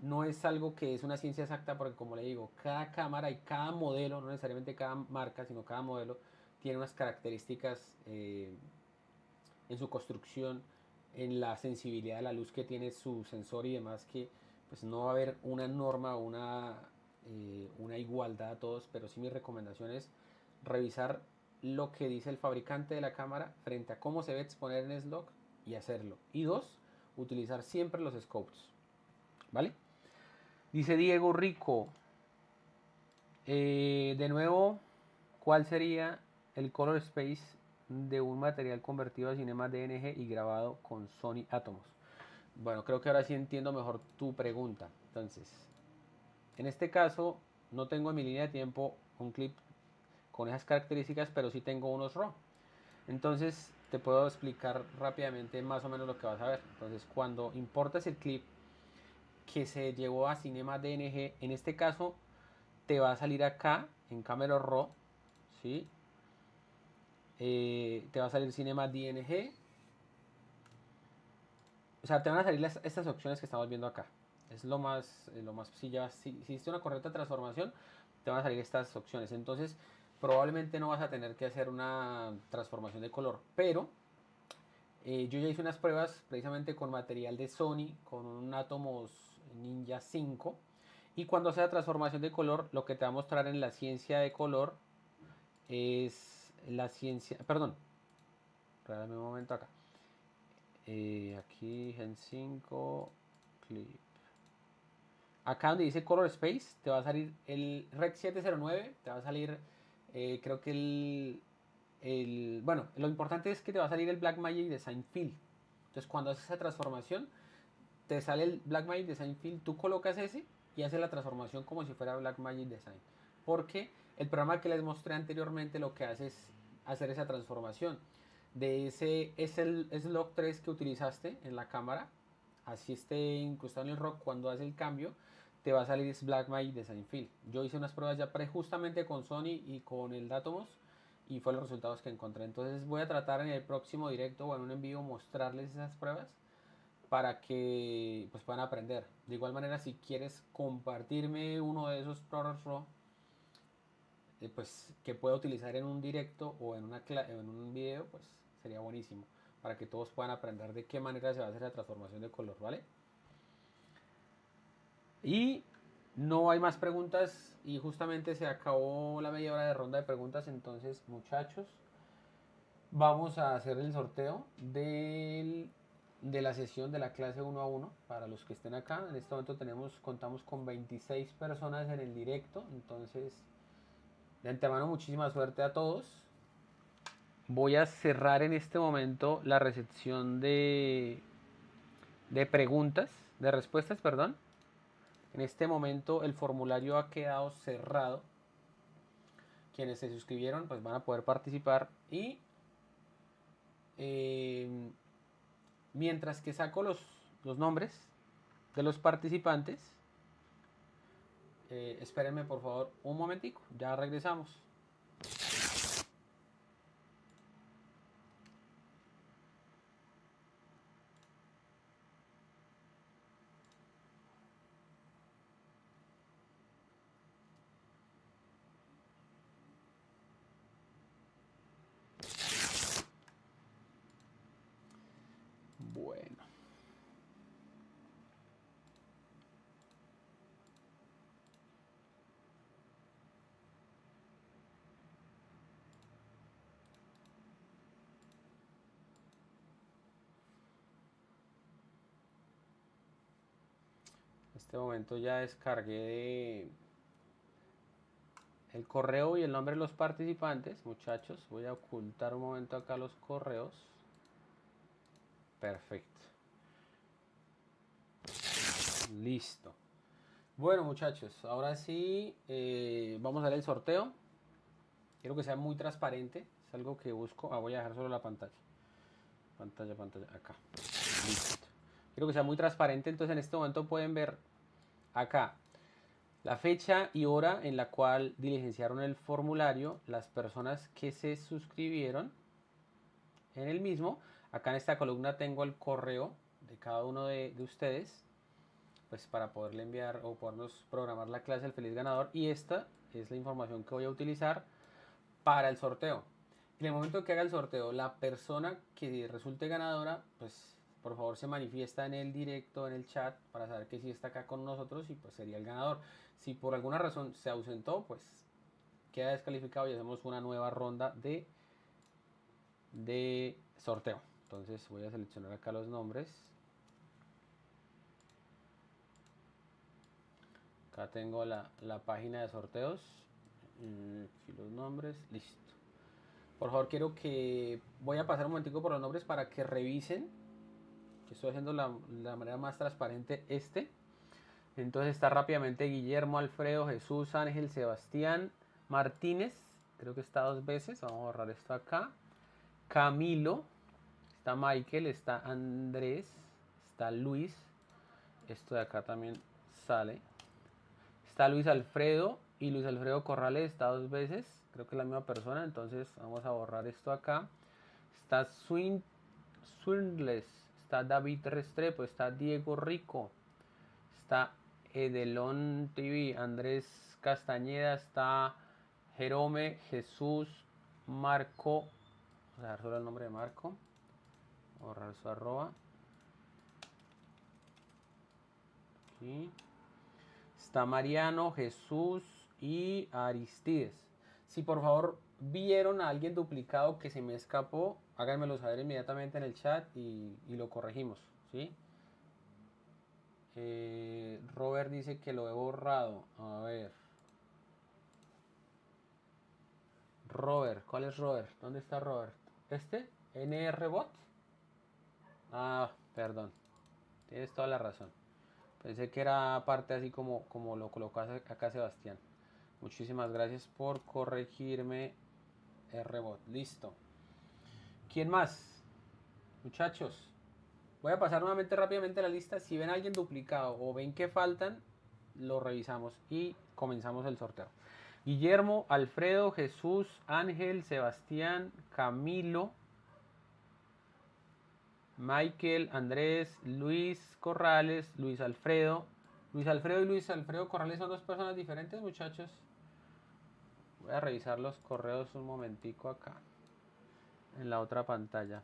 no es algo que es una ciencia exacta porque, como le digo, cada cámara y cada modelo, no necesariamente cada marca, sino cada modelo, tiene unas características en su construcción, en la sensibilidad de la luz que tiene su sensor y demás, que pues no va a haber una norma o una igualdad a todos, pero sí mi recomendación es revisar lo que dice el fabricante de la cámara frente a cómo se debe exponer en S-Log y hacerlo. Y dos, utilizar siempre los scopes. ¿Vale? Dice Diego Rico, de nuevo, ¿cuál sería el color space de un material convertido a cinema DNG y grabado con Sony Atomos? Bueno, creo que ahora sí entiendo mejor tu pregunta. Entonces, en este caso, no tengo en mi línea de tiempo un clip con esas características, pero sí tengo unos RAW. Entonces, te puedo explicar rápidamente más o menos lo que vas a ver. Entonces, cuando importas el clip que se llevó a Cinema DNG, en este caso, te va a salir acá en Camera Raw, ¿sí? Te va a salir Cinema DNG. O sea, te van a salir estas opciones que estamos viendo acá. Es lo más si hiciste una correcta transformación, te van a salir estas opciones. Entonces, probablemente no vas a tener que hacer una transformación de color, pero yo ya hice unas pruebas precisamente con material de Sony, con un Atomos Ninja 5. Y cuando hace la transformación de color, lo que te va a mostrar en la ciencia de color es la ciencia. Perdón, regálame un momento acá. Aquí, Gen 5, Clip. Acá donde dice Color Space, te va a salir el Rec 709, te va a salir, creo que bueno, lo importante es que te va a salir el Blackmagic Design Fill. Entonces, cuando haces esa transformación, te sale el Blackmagic Design Fill, tú colocas ese y haces la transformación como si fuera Blackmagic Design. Porque el programa que les mostré anteriormente lo que hace es hacer esa transformación. De ese es el log 3 que utilizaste en la cámara, así esté incrustado en el rock, cuando hace el cambio, te va a salir Blackmagic Design Fill. Yo hice unas pruebas ya justamente con Sony y con el Datomos y fue los resultados que encontré. Entonces voy a tratar en el próximo directo o en un envío mostrarles esas pruebas para que pues puedan aprender. De igual manera, si quieres compartirme uno de esos ProRes Raw, pues que pueda utilizar en un directo o en un video, pues sería buenísimo para que todos puedan aprender de qué manera se va a hacer la transformación de color, ¿vale? Y no hay más preguntas y justamente se acabó la media hora de ronda de preguntas. Entonces, muchachos, vamos a hacer el sorteo de la sesión de la clase 1 a 1 para los que estén acá. En este momento contamos con 26 personas en el directo. Entonces, de antemano, muchísima suerte a todos. Voy a cerrar en este momento la recepción de preguntas, de respuestas, perdón. En este momento el formulario ha quedado cerrado. Quienes se suscribieron pues van a poder participar y mientras que saco los nombres de los participantes, espérenme por favor un momentico, ya regresamos. Bueno. este momento ya descargué el correo y el nombre de los participantes, muchachos. Voy a ocultar un momento acá los correos. Perfecto. Listo. Bueno, muchachos, ahora sí vamos a ver el sorteo. Quiero que sea muy transparente. Es algo que busco. Voy a dejar solo la pantalla. Pantalla, acá. Listo. Quiero que sea muy transparente. Entonces en este momento pueden ver acá la fecha y hora en la cual diligenciaron el formulario, las personas que se suscribieron en el mismo. Acá en esta columna tengo el correo de cada uno de ustedes, pues para poderle enviar o podernos programar la clase del feliz ganador. Y esta es la información que voy a utilizar para el sorteo. En el momento que haga el sorteo, la persona que resulte ganadora, pues por favor se manifiesta en el directo, en el chat, para saber que sí está acá con nosotros y pues sería el ganador. Si por alguna razón se ausentó, pues queda descalificado y hacemos una nueva ronda de sorteo. Entonces voy a seleccionar acá los nombres. Acá tengo la página de sorteos. Aquí los nombres, listo. Por favor, voy a pasar un momentico por los nombres para que revisen que estoy haciendo la manera más transparente Entonces está rápidamente Guillermo, Alfredo, Jesús, Ángel, Sebastián, Martínez, creo que está 2 veces, vamos a borrar esto acá, Camilo, está Michael, está Andrés, está Luis, esto de acá también sale, está Luis Alfredo y Luis Alfredo Corrales está 2 veces, creo que es la misma persona, entonces vamos a borrar esto acá, está Swindles, está David Restrepo, está Diego Rico, está Edelon TV, Andrés Castañeda, está Jerome, Jesús, Marco, vamos a dejar solo el nombre de Marco, borrar su arroba. Aquí. Está Mariano, Jesús y Aristides. Si por favor vieron a alguien duplicado que se me escapó, háganmelo saber inmediatamente en el chat y lo corregimos, ¿sí? Robert dice que lo he borrado. A ver. Robert, ¿cuál es Robert? ¿Dónde está Robert? ¿Este? ¿NRBot? Ah, perdón. Tienes toda la razón. Pensé que era parte así como lo colocó acá Sebastián. Muchísimas gracias por corregirme, RBot. Listo. ¿Quién más? Muchachos, voy a pasar nuevamente rápidamente la lista. Si ven a alguien duplicado o ven que faltan, lo revisamos y comenzamos el sorteo. Guillermo, Alfredo, Jesús, Ángel, Sebastián, Camilo, Michael, Andrés, Luis Corrales, Luis Alfredo. Luis Alfredo y Luis Alfredo Corrales son 2 personas diferentes, muchachos. Voy a revisar los correos un momentico acá, en la otra pantalla.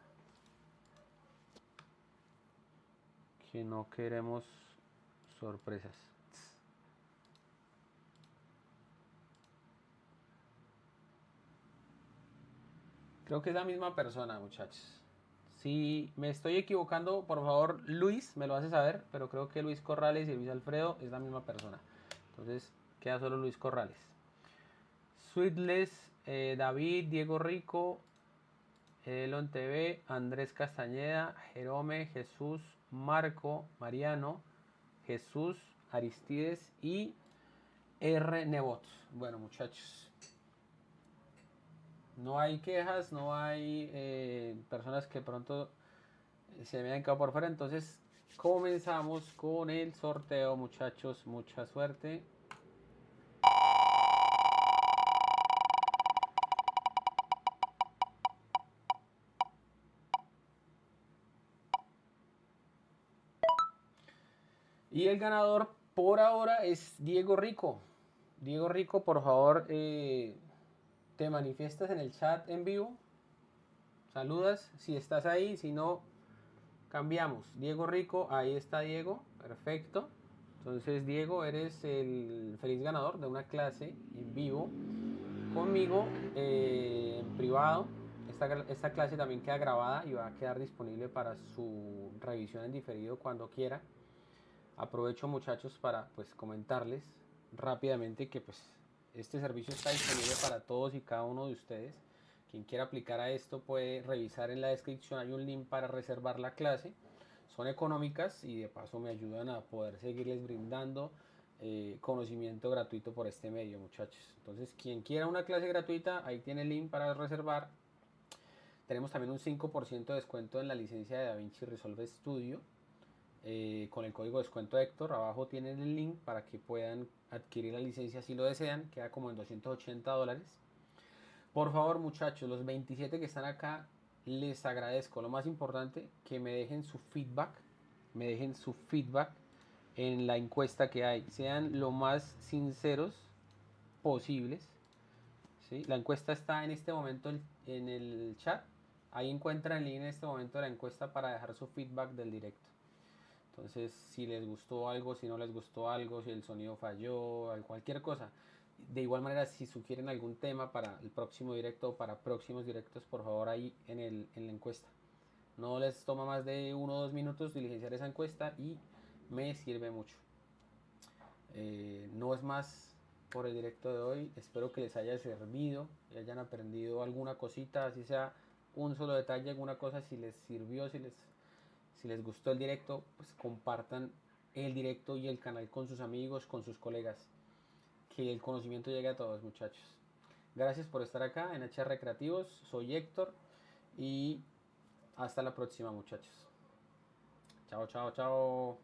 Que no queremos sorpresas. Creo que es la misma persona, muchachos. Si me estoy equivocando, por favor, Luis me lo hace saber, pero creo que Luis Corrales y Luis Alfredo es la misma persona. Entonces, queda solo Luis Corrales. Sweetless, David, Diego Rico, Elon TV, Andrés Castañeda, Jerome, Jesús, Marco, Mariano, Jesús, Aristides y R. Nebot. Bueno, muchachos, no hay quejas, no hay personas que pronto se me hayan quedado por fuera. Entonces comenzamos con el sorteo, muchachos. Mucha suerte. Y el ganador por ahora es Diego Rico. Diego Rico, por favor, te manifiestas en el chat en vivo. Saludas si estás ahí, si no, cambiamos. Diego Rico, ahí está Diego, perfecto. Entonces, Diego, eres el feliz ganador de una clase en vivo conmigo, en privado. Esta clase también queda grabada y va a quedar disponible para su revisión en diferido cuando quiera. Aprovecho, muchachos, para pues comentarles rápidamente que pues este servicio está disponible para todos y cada uno de ustedes. Quien quiera aplicar a esto puede revisar en la descripción, hay un link para reservar la clase. Son económicas y de paso me ayudan a poder seguirles brindando conocimiento gratuito por este medio, muchachos. Entonces, quien quiera una clase gratuita, ahí tiene el link para reservar. Tenemos también un 5% de descuento en la licencia de DaVinci Resolve Studio. Con el código de descuento Héctor, abajo tienen el link para que puedan adquirir la licencia si lo desean, queda como en $280. Por favor, muchachos, los 27 que están acá, les agradezco. Lo más importante, que me dejen su feedback, en la encuesta que hay, sean lo más sinceros posibles, ¿sí? La encuesta está en este momento en el chat, ahí encuentran el link en este momento de la encuesta para dejar su feedback del directo. Entonces, si les gustó algo, si no les gustó algo, si el sonido falló, cualquier cosa. De igual manera, si sugieren algún tema para el próximo directo o para próximos directos, por favor ahí en la encuesta. No les toma más de 1 o 2 minutos diligenciar esa encuesta y me sirve mucho. No es más por el directo de hoy. Espero que les haya servido y hayan aprendido alguna cosita, así sea un solo detalle, alguna cosa, si les sirvió, si les gustó el directo, pues compartan el directo y el canal con sus amigos, con sus colegas. Que el conocimiento llegue a todos, muchachos. Gracias por estar acá en HR Creativos. Soy Héctor y hasta la próxima, muchachos. Chao, chao, chao.